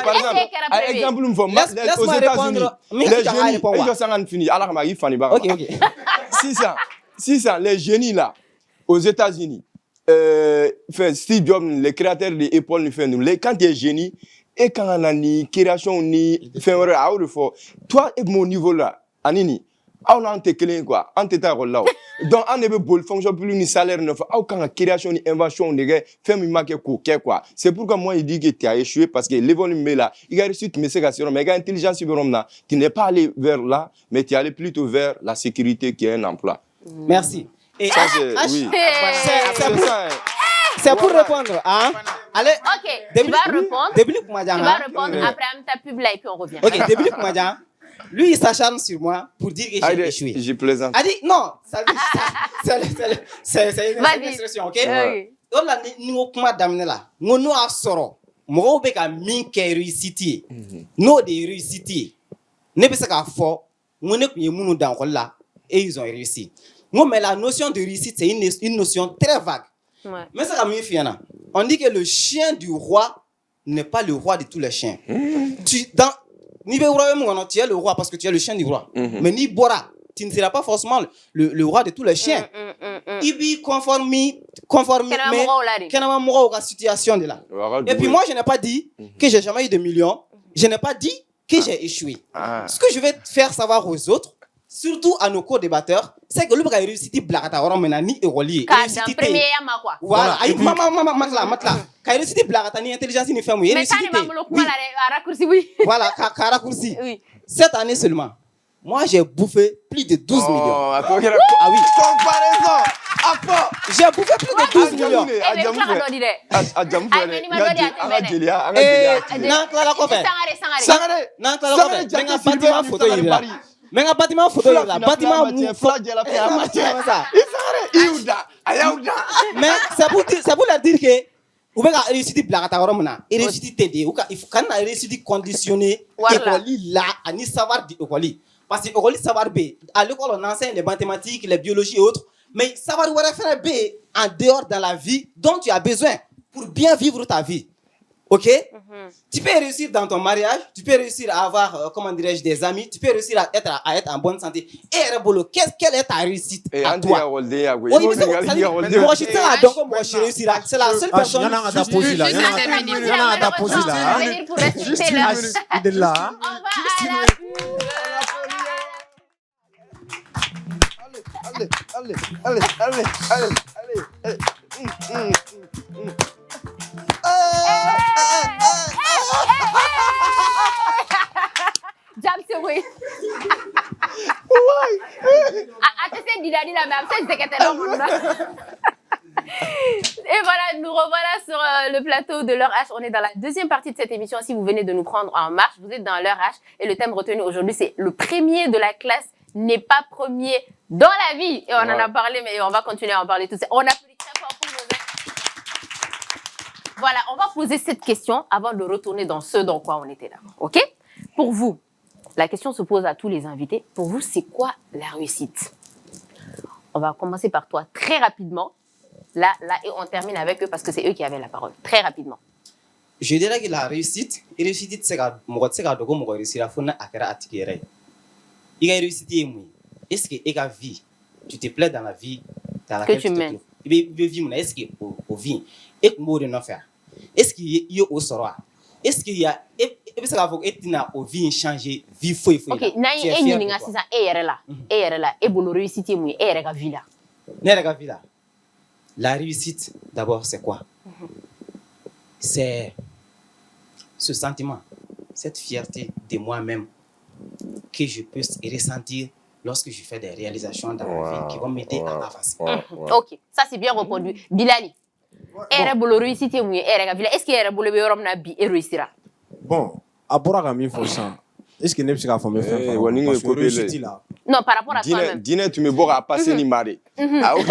par exemple, aux États-Unis, si ça, les génies là, aux États-Unis, Steve Jobs, les créateurs de Apple, quand tu es génie, et quand on a une création, toi et mon niveau là, Anini, on a un téclé quoi, on t'est là. Donc, on est beau, fonction plus ni salaire neuf, quand la création, ni invention, les gars, fais me marquer quoi. C'est pourquoi moi, il dit que tu as échoué parce que l'évolution là, il a reçu mes ségations, mais il a intelligence là, tu n'es pas allé vers là, mais tu es allé plutôt vers la sécurité qui est un emploi. Merci. Et ça, oui. C'est pour répondre. Hein? Allez. Ok, tu vas répondre. Tu vas répondre après ta pub là et puis on revient. Ok, début Koumadjan. Lui, il s'acharne sur moi pour dire que j'ai échoué. Je plaisante. Il dit non, c'est une expression, ok? Donc là, nous, madame là, nous a soro. Moi, on a mis que réussite. Nous, des réussites. Ne pas qu'à fort. Nous, nous dans là et ils ont réussi. Moi, mais la notion de réussite, c'est une notion très vague. Mais ça, on dit que le chien du roi n'est pas le roi de tous les chiens. Tu es le roi parce que tu es le chien du roi. Mais ni Bora, tu ne seras pas forcément le roi de tous les chiens. Il y conforme la situation de là. Et puis moi, je n'ai pas dit que j'ai jamais eu de millions. Je n'ai pas dit que j'ai échoué. Ce que je vais faire savoir aux autres, surtout à nos co-débatteurs, c'est que le gars réussit blagata oran menani et relié. Voilà, aïe matla. Quand il réussit blagata ni intelligence ni femme, il réussit. Voilà, raccourci. Cette année seulement, moi j'ai bouffé plus de 12 millions. Ah oui. Comparaison. J'ai bouffé plus de 12 millions. Mais un bâtiment photo là, bâtiment mais c'est pour leur dire que vous pouvez réussir blagata oromna et réussir t'aider ou il faut quand réussir conditionner école là à ni savoir d'école parce que école savoir B à l'école on enseigne les mathématiques, les biologies et autres, mais savoir où faire B en dehors dans la vie dont tu as besoin pour bien vivre ta vie. Ok? Tu peux réussir dans ton mariage, tu peux réussir à avoir, comment dirais-je, des amis, tu peux réussir à être en bonne santé. Et Rebolo, quelle est ta réussite à toi? C'est la seule personne. On va à la Jam c'est oui. Attends, dis la mais c'est que Et voilà, nous revoilà sur le plateau de l'heure H. On est dans la deuxième partie de cette émission. Si vous venez de nous prendre en marche, vous êtes dans l'heure H. Et le thème retenu aujourd'hui, c'est le premier de la classe n'est pas premier dans la vie. Et on en a parlé, mais on va continuer à en parler tout ça. On applaudit très fort pour nos... Voilà, on va poser cette question avant de retourner dans ce dans quoi on était là. OK? Pour vous, la question se pose à tous les invités. Pour vous, c'est quoi la réussite? On va commencer par toi très rapidement. Là, et on termine avec eux parce que c'est eux qui avaient la parole. Très rapidement. Je dirais que la réussite, c'est que je réussir à faire attirer. Il y a réussite est-ce que ta vie, tu te plais dans la vie dans laquelle tu mènes? Est-ce que au vie et comment de faire? Est-ce qu'il y a au sort? Est-ce qu'il y a est-ce que tu au vie changer vie foi? OK, naï et ninga sisa e là et bolo réussite mouy e rega villa. Ne rega villa. La réussite, d'abord, c'est quoi? C'est ce sentiment, cette fierté de moi-même que je peux ressentir lorsque je fais des réalisations dans ma vie qui vont m'aider à avancer. OK, ça c'est bien répondu. Bilali, est-ce qu'il réussira? Bon, à Boraga, il faut ça. Est-ce que n'est-ce pas me faire là? Non, par rapport à toi-même. Dîner, tu me bois à passer ni marée. Ah oui,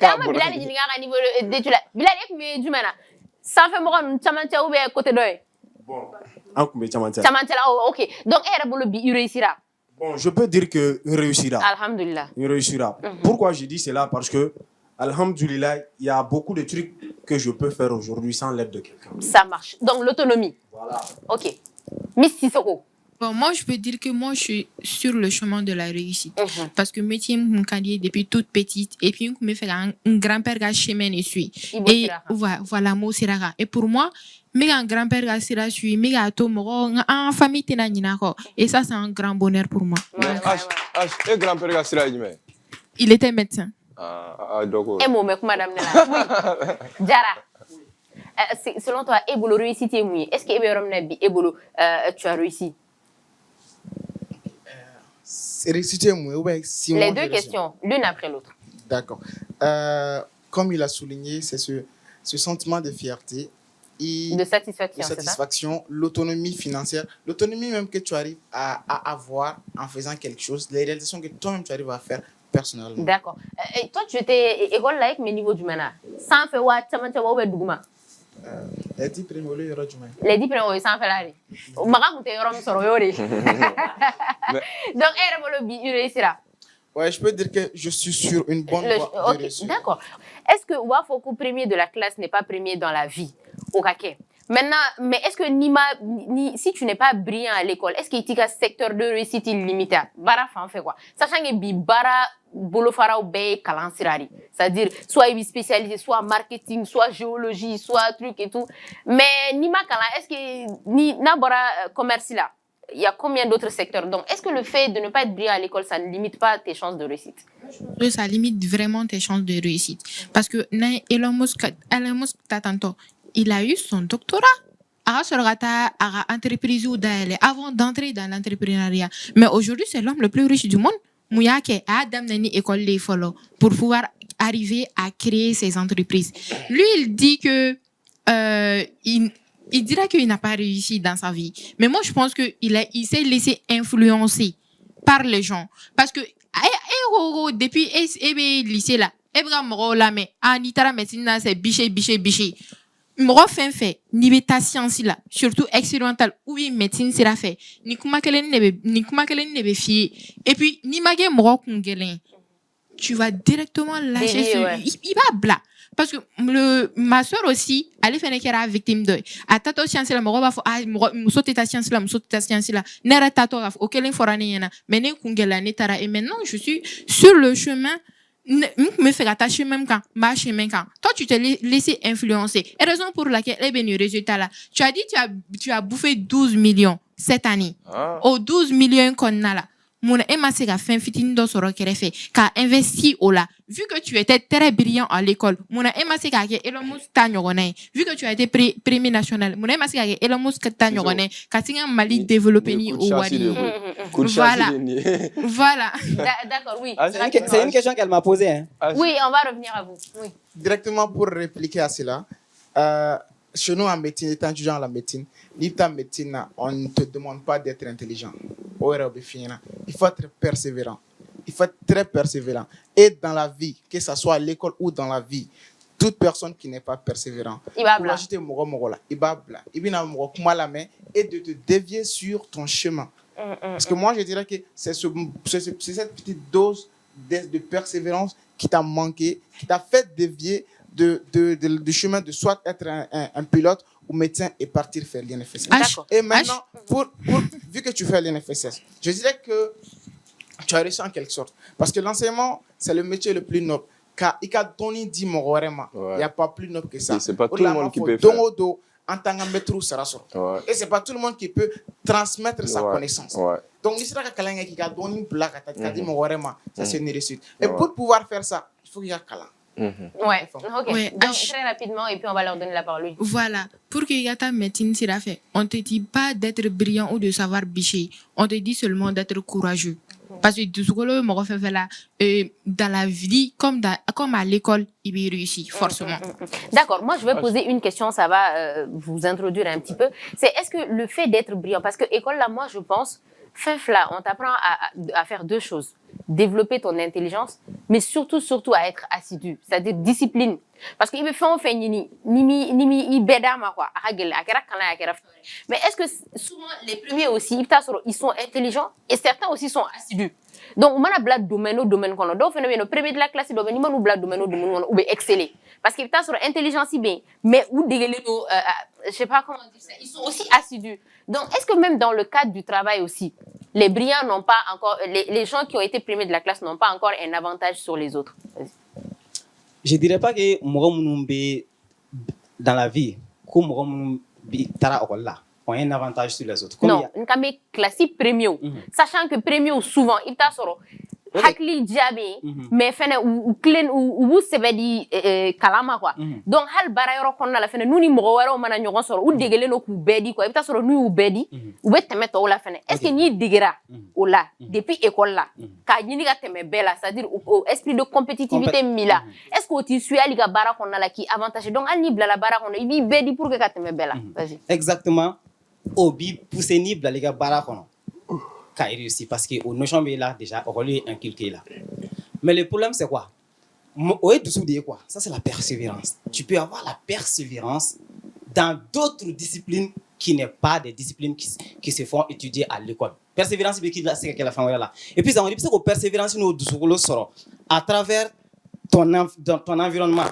Bilal ni nga niveau de tu la Bilal ek me du mana ça fait mo kon chamantia ou bien côté doy bon en kumbe chamantia OK donc era bolo bi il réussira. Bon, je peux dire que il réussira. Alhamdulillah. Il réussira. Pourquoi je dis cela? Parce que alhamdulillah, il y a beaucoup de trucs que je peux faire aujourd'hui sans l'aide de quelqu'un. Ça marche. Donc l'autonomie. Voilà. OK. Miss Sissoko. Bon, moi, je peux dire que moi, je suis sur le chemin de la réussite. Parce que métier, mon carrière depuis toute petite. Et puis, je me fais un grand-père qui chemin et suit. Et voilà, moi, c'est rare. Et pour moi, mes grand-père qui sera suit, mes gâteaux, en famille, t'es et ça, c'est un grand bonheur pour moi. Et grand-père qui sera il était médecin. Et moi, madame Nela. Jara. Selon toi, Ebolo réussite est mouillé. Est-ce que Ebolo, tu as réussi? Les deux questions, l'une après l'autre. D'accord. Comme il a souligné, c'est ce sentiment de fierté et de satisfaction, l'autonomie financière, l'autonomie même que tu arrives à avoir en faisant quelque chose, les réalisations que toi-même tu arrives à faire personnellement. D'accord. Et toi, tu étais école laïque, mais niveau du mana. Sans faire what, les 10 premiers euros du mana. Les 10 premiers euros, sans faire la vie. Donc, il réussira. Ouais, je peux dire que je suis sur une bonne voie de réussite. D'accord. Est-ce que Wafoko premier de la classe n'est pas premier dans la vie au Kake? Maintenant, mais est-ce que si tu n'es pas brillant à l'école, est-ce qu'il y a un secteur de réussite illimité? Bara fait quoi? Sachant que bara bolofara ou be kalansirari. C'est-à-dire, soit il est spécialisé, soit marketing, soit géologie, soit truc et tout. Mais Nima Kala, est-ce que ni Nabora commerce là? Il y a combien d'autres secteurs? Donc, est-ce que le fait de ne pas être brillant à l'école, ça ne limite pas tes chances de réussite? Oui, ça limite vraiment tes chances de réussite. Parce que Elon Musk, il a eu son doctorat. Entreprise avant d'entrer dans l'entrepreneuriat. Mais aujourd'hui, c'est l'homme le plus riche du monde. Mouyake Adam Nani école les follow pour pouvoir arriver à créer ses entreprises. Lui, il dit que il dira qu'il n'a pas réussi dans sa vie. Mais moi, je pense qu'il s'est laissé influencer par les gens. Parce que depuis le lycée là, Anitara médecine c'est biché. Moro fait ni beta science là, surtout expérimental oui médecine c'est la fait. Ni kuma kelen nebe fi et puis ni magé moro kungelen. Tu vas directement lâcher il va bla. Parce que ma soeur aussi, elle est une victime de. À tato science la moro va musote ta science là. Nera tato auquel forani yana. Mais ne kungela ne tara et maintenant je suis sur le chemin. Me faire attacher même quand marcher même quand toi tu t'es laissé influencer et raison pour laquelle les bénis résultats là tu as dit tu as bouffé 12 millions cette année aux 12 millions qu'on a là Mon Emma se ka fen fitini do soro kɛrɛfɛ ka investi o la. Vu que tu étais très brillant à l'école, mon Emma se ka kɛ Elon Musk ta ɲɔgɔnna ye. Vu que tu as été premier national, mon Emma se ka kɛ Elon Musk ta ɲɔgɔnna ye ka sin ka Mali développer ni o wari ye. Voilà. Voilà. D'accord, oui. C'est une question qu'elle m'a posée. Hein. Oui, on va revenir à vous. Oui. Directement pour répliquer à cela, chez nous en médecine, étant étudiant à la médecine, médecine, on ne te demande pas d'être intelligent. Il faut être persévérant. Il faut être très persévérant. Et dans la vie, que ce soit à l'école ou dans la vie, toute personne qui n'est pas persévérant, il va bla. Et de te dévier sur ton chemin. Parce que moi, je dirais que c'est cette petite dose de persévérance qui t'a manqué, qui t'a fait dévier du chemin de soit être un pilote ou médecin et partir faire l'INFSS. Et maintenant, vu que tu fais l'INFSS, je dirais que tu as réussi en quelque sorte. Parce que l'enseignement, c'est le métier le plus noble. Car il a donné 10 mots, il n'y a pas plus noble que ça. C'est pas tout le monde qui peut faire. Et c'est pas tout le monde qui peut transmettre sa connaissance. Donc, il sera quelqu'un qui a donné une blague à ta dit ça c'est une réussite. Et pour pouvoir faire ça, il faut qu'il y ait un câlin. Ouais, ok. Ouais. Donc, très rapidement, et puis on va leur donner la parole. Voilà. Pour que Yata médecine s'il a fait, on te dit pas d'être brillant ou de savoir bicher. On te dit seulement d'être courageux. Parce que tout ce que le mot fait là, dans la vie, comme à l'école, il va réussir, forcément. D'accord. Moi, je vais poser une question, ça va vous introduire un petit peu. C'est est-ce que le fait d'être brillant, parce que école là, moi, je pense, là, on t'apprend à faire deux choses. Développer ton intelligence, mais surtout à être assidu, c'est-à-dire discipline. Parce qu'il me fait ni mais est-ce que souvent les premiers aussi ils sont intelligents et certains aussi sont assidus. Donc on a blad domaine qu'on a donc le premier de la classe domaine on a blad domaine ou exceller parce qu'il t'a sur intelligence bien mais ou je sais pas comment dire ça, ils sont aussi assidus. Donc est-ce que même dans le cadre du travail aussi les brillants n'ont pas encore, les gens qui ont été premiers de la classe n'ont pas encore un avantage sur les autres? Je dirais pas que Mourombe dans la vie, comme Mourombe Tara Okola, ont un avantage sur les autres. Non, une camé classique premium, sachant que premium souvent, il t'a sorti. Hakli diabe mais fene ou clean ou sebedi kalama quoi donc hal bara yoro konna la fene nuni mo waro mana nyogon soro ou degele no ku bedi quoi ita soro nu u bedi ou be teme to la fene est-ce que ni digera o la depuis école là ka ni ga teme bela c'est-à-dire au esprit de compétitivité mila est-ce que tu suis ali ga bara konna la qui avantage donc al ni bla la bara konna ibi bedi pour que ka teme bela vas-y exactement obi pousser ni bla les ga bara konna réussi parce que au notion est là déjà on lui inculqué là mais le problème c'est quoi quoi ça c'est la persévérance tu peux avoir la persévérance dans d'autres disciplines qui n'est pas des disciplines qui se font étudier à l'école persévérance c'est que la fin là et puis ça on dit que persévérance nous sort à travers ton environnement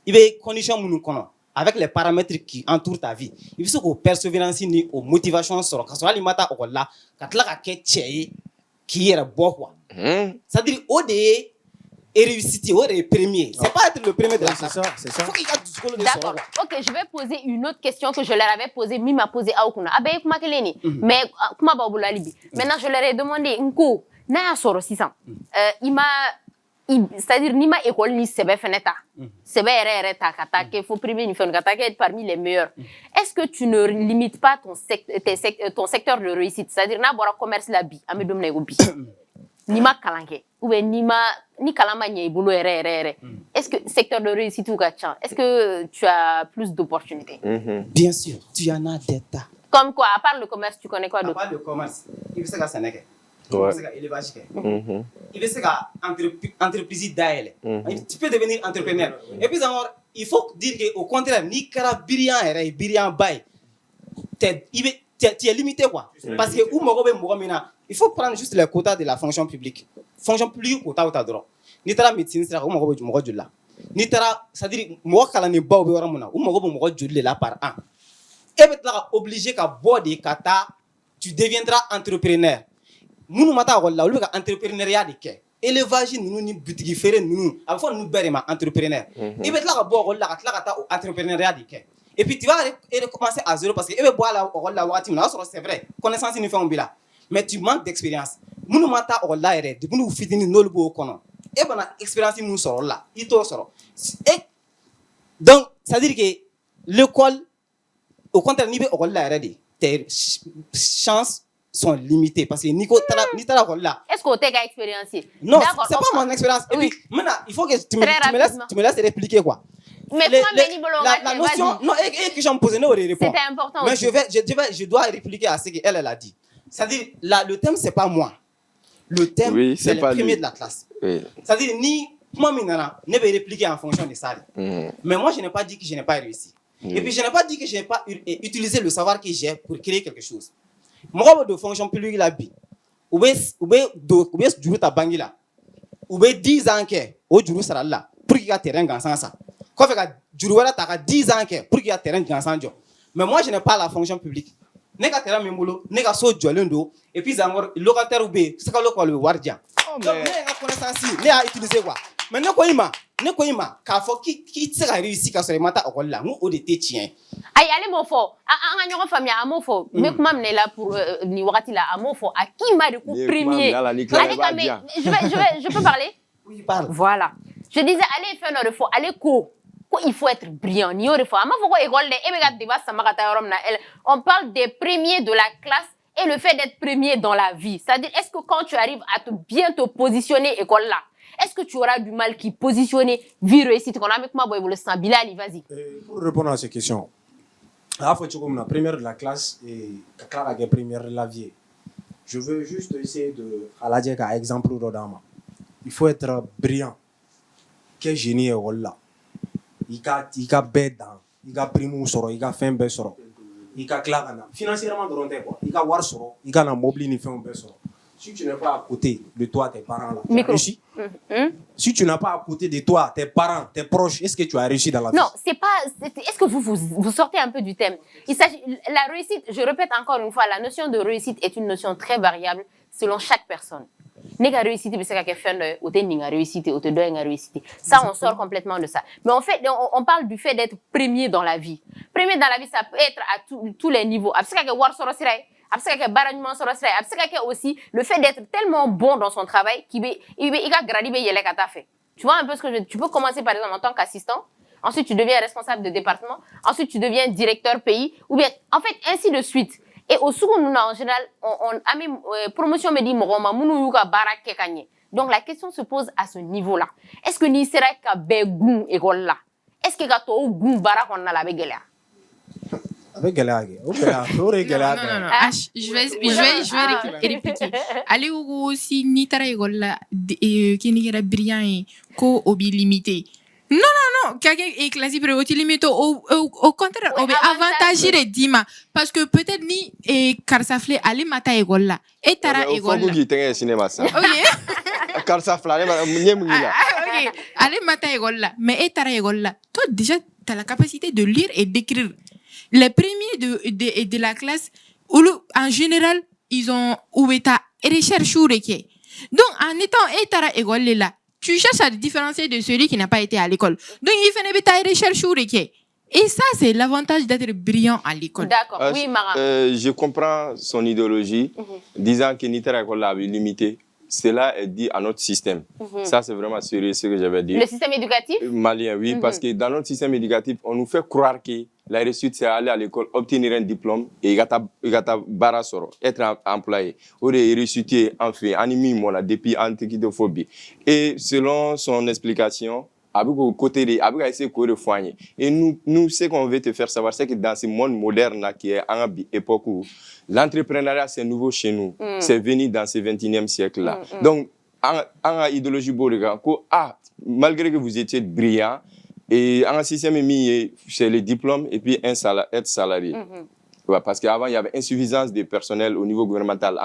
il y a des conditions nous connaissons avec les paramètres qui entourent ta vie. Il faut que persévérance ni aux motivations sur quand on a limata au là quand la qui est bon quoi. Ça dit au et réussite au premier. C'est pas être le premier de la classe. C'est ça. D'accord. OK, je vais poser une autre question que je leur avais posée, m'a posé à Okuna. Abe kuma keleni. Mais kuma ba bula libi. Maintenant je leur ai demandé nko na soro 600. C'est-à-dire ni ma école ni sebe feneta sebe ere ta kata que faut primer ni fen kata être parmi les meilleurs. Est-ce que tu ne limites pas ton secteur de réussite, c'est-à-dire na bora commerce la bi ame domna go bi ni ma kalanke ou ni kalama nye bolo ere est-ce que secteur de réussite ou gacha est-ce que tu as plus d'opportunités? Bien sûr, tu en as des tas. Comme quoi, à part le commerce, tu connais quoi d'autre? À part le commerce, il faut que ça s'enlève. Il veut que entreprise d'aile. Tu peux devenir entrepreneur. Et puis alors, il faut dire qu'au contraire, ni cara brillant bail. Tu es limité quoi. Parce que il faut prendre juste les quotas de la fonction publique. Fonction publique quota ou ta droit. Ni tara médecine sera ou mo de là. Ni tara, c'est-à-dire mo kala ni ba ou mo de là par an. Et tu es obligé qu'à boire des kata, tu deviendras entrepreneur. Nous mata wala ou ka entrepreneuriat de ke élevage nous ni boutique faire nous avant nous berema entrepreneur il va là bo wala ka ta entrepreneuriat de ke et puis tu vas recommencer à zéro parce que ebe boire la wala wati na c'est vrai connaissance ni fait on bila mais tu manques d'expérience Munu mata o la yɛrɛ depuis n'u fitini n'olu b'o kɔnɔ e bana expérience mun sɔrɔ la i t'o sɔrɔ et donc ça veut dire que l'école au contraire n'i bɛ école la yɛrɛ de tes chances sont limitées parce que n'i taara école la est-ce que tu as expérience? Non, c'est pas mon expérience. Et puis maintenant il faut que tu me laisses répliquer quoi. Mais la notion non et que j'en me posais c'était important mais aussi. je dois répliquer à ce qu'elle a dit. C'est-à-dire le thème c'est pas moi. Le thème c'est le premier de la classe. Oui. C'est-à-dire ni moi minana ne vais répliquer en fonction de ça. Mais moi je n'ai pas dit que je n'ai pas réussi. Et puis je n'ai pas dit que je n'ai pas utilisé le savoir que j'ai pour créer quelque chose. Moi de fonction publique la bi. Ou bien juru ta bangi la. Ou bien 10 ans que au juru sara la pour qu'il y ait terrain gansan ça. Quoi fait que juru wala ta 10 ans que pour qu'il y ait terrain gansan jo. Mais moi je n'ai pas la fonction publique. Ne ka terrain memolo, ne ka so jolendo et puis encore locataire ou be, c'est ka local wardia. Donc ne ka connaissance ne a utilisé quoi. Mais ne ko ima ka fo ki tsaka réussi ka sore mata okol la mu o de te tien. Ay allez mon fo an ñoko famille amo fo mais kuma mne là pour ni wakati là amo fo a qui m'a de coup premier. Allez je peux parler? Oui, parle. Voilà. Je disais allez faire notre fo allez ko il faut être brillant ni ore fo ama fo ko école de e be débat samakata yorom na elle on parle des premiers de la classe et le fait d'être premier dans la vie. C'est-à-dire est-ce que quand tu arrives à bien te positionner école là est-ce que tu auras du mal qui positionner vie réussite qu'on a avec moi boy le sang Bilal vas-y. Pour répondre à ces questions la fois tu comme la première de la classe et Clara la première de la vie. Je veux juste essayer de à la dire qu'un exemple d'Odama. Il faut être brillant. Quel génie est là. Il a bête dans, il a primo soro, il a fait un bel soro. Il a Clara financièrement de quoi. Il a war soro, il a un mobile ni fait un bel soro. Si tu n'es pas à côté de toi, tes parents là, tu as réussi. Si tu n'as pas à côté de toi, tes parents, tes proches, est-ce que tu as réussi dans la vie? Non, c'est pas. Est-ce que vous sortez un peu du thème? Il s'agit la réussite. Je répète encore une fois, la notion de réussite est une notion très variable selon chaque personne. Nega réussite, mais c'est quelque chose ou t'es ninga réussite, ou t'es doing réussite. Ça, on sort complètement de ça. Mais en fait, on parle du fait d'être premier dans la vie. Premier dans la vie, ça peut être à tous les niveaux. Aussi le fait d'être tellement bon dans son travail qu'il a gradé tu vois un peu ce que tu peux commencer par exemple en tant qu'assistant, ensuite tu deviens responsable de département, ensuite tu deviens directeur pays ou bien en fait ainsi de suite. Et au second en général on a même promotion me dit donc la question se pose à ce niveau là. Est-ce que ni sera ka begun école là? Est-ce que ka to gun bara on a la begela? Non, je vais répliquer. Allez aussi ni tara école là qui n'est brillant et ko obi limité. Non, quelqu'un est classé pour être limité au contraire, on va avantager les dima parce que peut-être ni et karsafle aller mata école là et tara école là. OK. Karsafle OK. Aller mata école là, mais et tara école là. Toi déjà tu as la capacité de lire et d'écrire. Les premiers de la classe, en général, ils ont ta recherche ou donc, en étant étara école là, tu cherches à te différencier de celui qui n'a pas été à l'école. Donc, il fait ta recherche ou et ça, c'est l'avantage d'être brillant à l'école. D'accord, oui, Mara. Je comprends son idéologie, disant que l'itara école là est limité. Cela est dit à notre système. Ça, c'est vraiment sérieux ce que j'avais dit. Le système éducatif malien, oui, parce que dans notre système éducatif, on nous fait croire que la réussite, c'est aller à l'école, obtenir un diplôme et être employé. Ou de réussir en fait, animé depuis l'antiquitéphobie. Et selon son explication, avec le côté de essayer de foigner. Et nous, ce qu'on veut te faire savoir, c'est que dans ce monde moderne là, qui est en époque où l'entrepreneuriat, c'est nouveau chez nous. C'est venu dans ce 21e siècle là. Donc, en idéologie, malgré que vous étiez brillant, et en système, c'est le diplôme et puis être salarié. Ouais, parce qu'avant, il y avait insuffisance de personnel au niveau gouvernemental.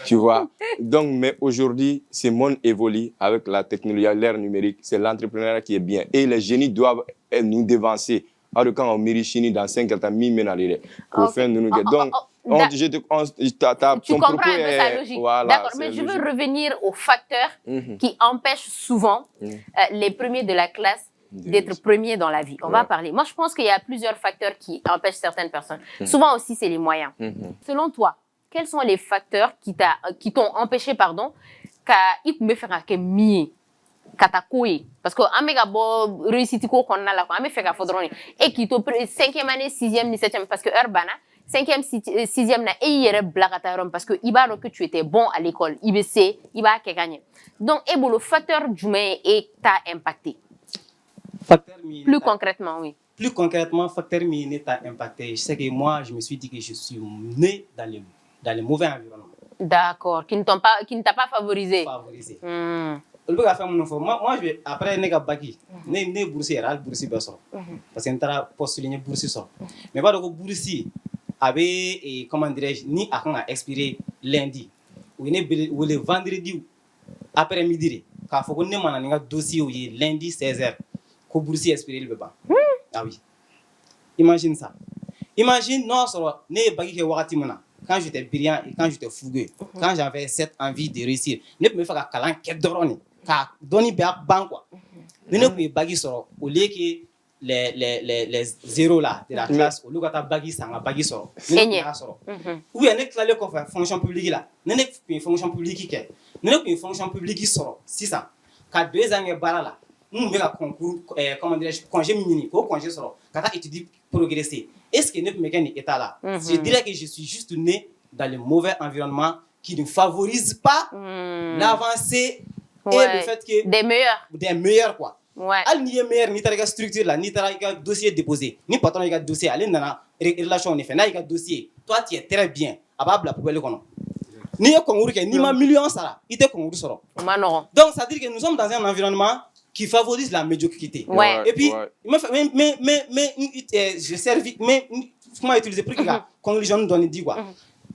Tu vois. Donc, mais aujourd'hui, ce monde évolue avec la technologie, l'ère numérique. C'est l'entrepreneuriat qui est bien. Et les génies doivent nous devancer. Alors, quand on mérite dans 5 ans, pour faire nous. Donc, tu comprends un peu sa logique. Voilà, d'accord, mais je veux revenir aux facteurs qui empêchent souvent les premiers de la classe d'être premiers dans la vie. On va parler. Moi, je pense qu'il y a plusieurs facteurs qui empêchent certaines personnes. Souvent aussi, c'est les moyens. Selon toi, quels sont les facteurs qui t'ont empêché, pardon, qu'il me faire que mieux katakoye parce que amega bo réussite ko konna la ko ame fait ka fodroni et qui to 5e année 6e ni 7e parce que urbana 5e 6e na e yere blagata rom parce que ibaro que tu étais bon à l'école IBC iba ke gagner donc et le facteur jumain et t'a impacté plus concrètement oui plus concrètement facteur mi t'a impacté je sais que moi je me suis dit que je suis né dans les mauvais environnements d'accord qui ne t'a pas favorisé moi je vais après nega baki ne boursier al boursier beso parce que n'tara postuler boursier so mais pas de boursier avait comment dirais-je ni a expiré lundi ou le vendredi après midi ka faut que ne mana nga dossier ou lundi 16h ko boursier expiré le baba ah oui imagine ça imagine non sur ne baki ke wakati mona quand j'étais brillant et quand j'étais fougueux quand j'avais cette envie de réussir ne me faire kalan ke doroni ka doni be ban quoi ne peut bagi soro au lieu que les zéros là de la classe au lieu que ta bagi sanga bagi soro ne soro ou bien ne claler ko fonction publique là ne fonction publique ke ne fonction publique soro c'est ça ka 2 ans bara là nous me la concours comment dirais-je congé mini ko congé soro ka ta étudier progresser est-ce que ne peut me gagner état là je dirais que je suis juste né dans le mauvais environnement qui ne favorise pas l'avancée et le fait que des meilleurs quoi al ni meilleur ni ta structure là ni ta dossier déposé ni patron il dossier aller dans relation on fait na il dossier toi tu es très bien ababla poubelle kono ni concours ni ma million ça il te concours soro donc ça veut dire que nous sommes dans un environnement qui favorise la médiocrité et puis mais je servis mais comment utiliser pour que la conclusion nous donne dit quoi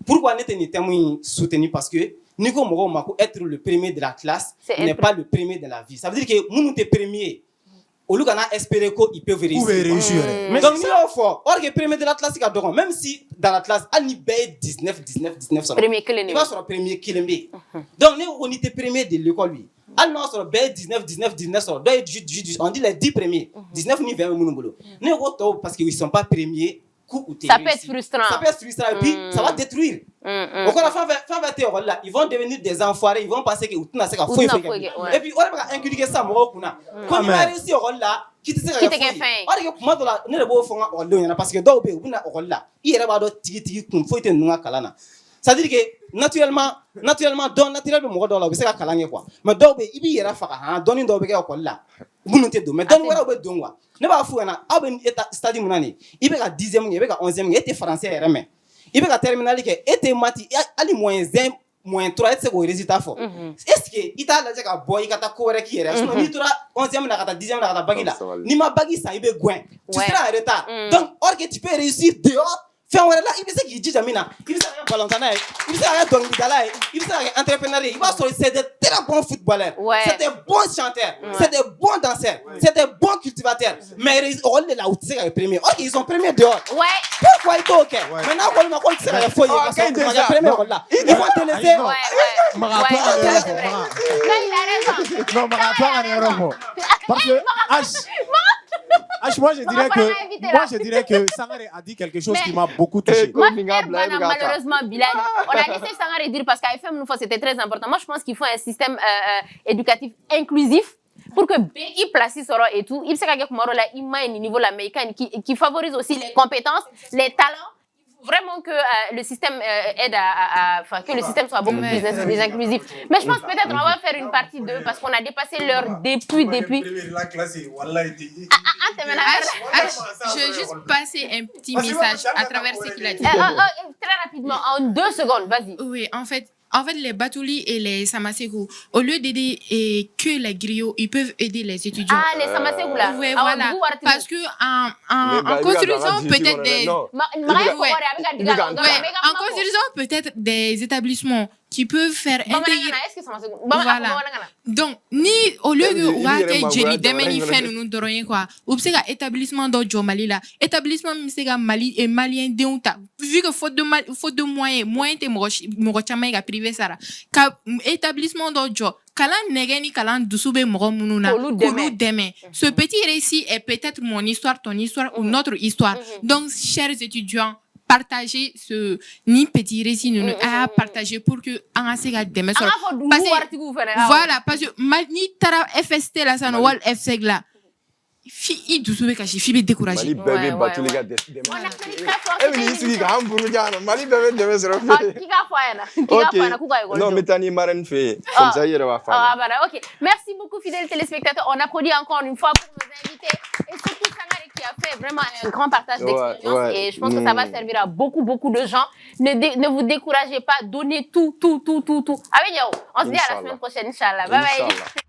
pourquoi n'était témoin soutenu parce que Nico Moro Mako être le premier de la classe n'est pas le premier de la vie. Ça veut dire que nous t'es premier. Au lieu qu'on a espéré qu'il peut réussir. Donc nous avons fort. Or que premier de la classe il même si dans la classe on y baie 19 premier il va sur le premier kilembe. Donc nous on était premier de l'école lui. On a sur baie 19 on dit les 10 premiers. 19 ni 20 munubolo. Nous on parce qu'ils sont pas premiers. Ça peut être frustrant. Et puis ça va détruire. Au cas là, ils vont devenir des enfoirés, ils vont penser que tout n'a pas et puis on va inculquer ça moi quand il va réussir au là qui te sera fait on que là ne le beau fond on parce que do be na au là il va do tigi kun faut te nunga kalana ça veut dire que naturellement don naturellement mo do là c'est kalanga quoi mais do be ibi yera fa ha doni do be ko là bunu te do mais don wara be don wa ne ba fu na aben eta stade munani ibe ka 10e ibe ka 11e était français reme ibe ka terminal ke était mati ali -1 -3 c'est quoi résultat fort est-ce que ita la ka boy ka ta ko rek yere ni tura 11e na ka ta 10e na ka ta bagi la ni ma bagi ça ibe gwen tu seras en retard donc or que tu peux réussir dehors fais on là il sait qu'il dit jamina il sait rien ballonana il sait rien donc là il sait rien entrepreneuriat il va sur c'est des très bons footballeurs c'est des bons chanteurs c'est des bons danseurs c'est des bons cultivateurs mais on est là où tu sais le premier oh ils sont premiers dehors pourquoi il ok maintenant on va quoi c'est la foyer parce que premier là ils vont te laisser non marathon parce que moi je dirais que Sangaré a dit quelque chose qui m'a beaucoup touché. Malheureusement, Bilal, on a laissé Sangaré dire parce qu'à FM, c'était très important. Moi, je pense qu'il faut un système éducatif inclusif pour que il place et tout. Il sait qu'il y a un niveau américain qui favorise aussi les compétences, les talents. Vraiment que le système aide que le système soit beaucoup plus inclusif. Mais je pense peut-être on va faire une partie 2 parce qu'on a dépassé l'heure depuis. Je vais juste passer un petit message à travers ce qu'il a dit. Très rapidement, en 2 secondes, vas-y. Oui, en fait, les Batuli et les Samaségou, au lieu d'aider que les griots, ils peuvent aider les étudiants. Ah, les Samaségou là. Oui, voilà. Parce que en construisant peut-être des... en construisant peut-être des établissements qui peuvent faire intégrer... Voilà. Donc, ni au lieu de Jenny Demeni fait nous doroyer quoi. Ou c'est un établissement d'Ojo Mali là. Établissement Misega Mali et Malien Deunta. Vu que faute de moyens te morochama ga privé ça. Établissement d'Ojo. Kalan negeni kalan dusube moro mununa. Kolu demain. Ce petit récit est peut-être mon histoire, ton histoire ou notre histoire. Donc, chers étudiants, partager ce ni petit récit nous à partager pour que en assez gars demain voilà parce que ni tara FST là ça no wal FSEG là fi douce be kachi fi be découragé Mali bébé battu les gars des on a pris très fort Mali bébé devait se refaire. Non, mais t'as ni marraine fait. Comme ça, il y aura ah voilà, ok. Merci beaucoup, fidèles téléspectateurs. On applaudit encore une fois pour nos invités et surtout Sangaré qui a fait vraiment un grand partage d'expérience et je pense que ça va servir à beaucoup de gens. Ne vous découragez pas, donnez tout. Allez, on se dit à la semaine prochaine, Inch'Allah. Bye bye.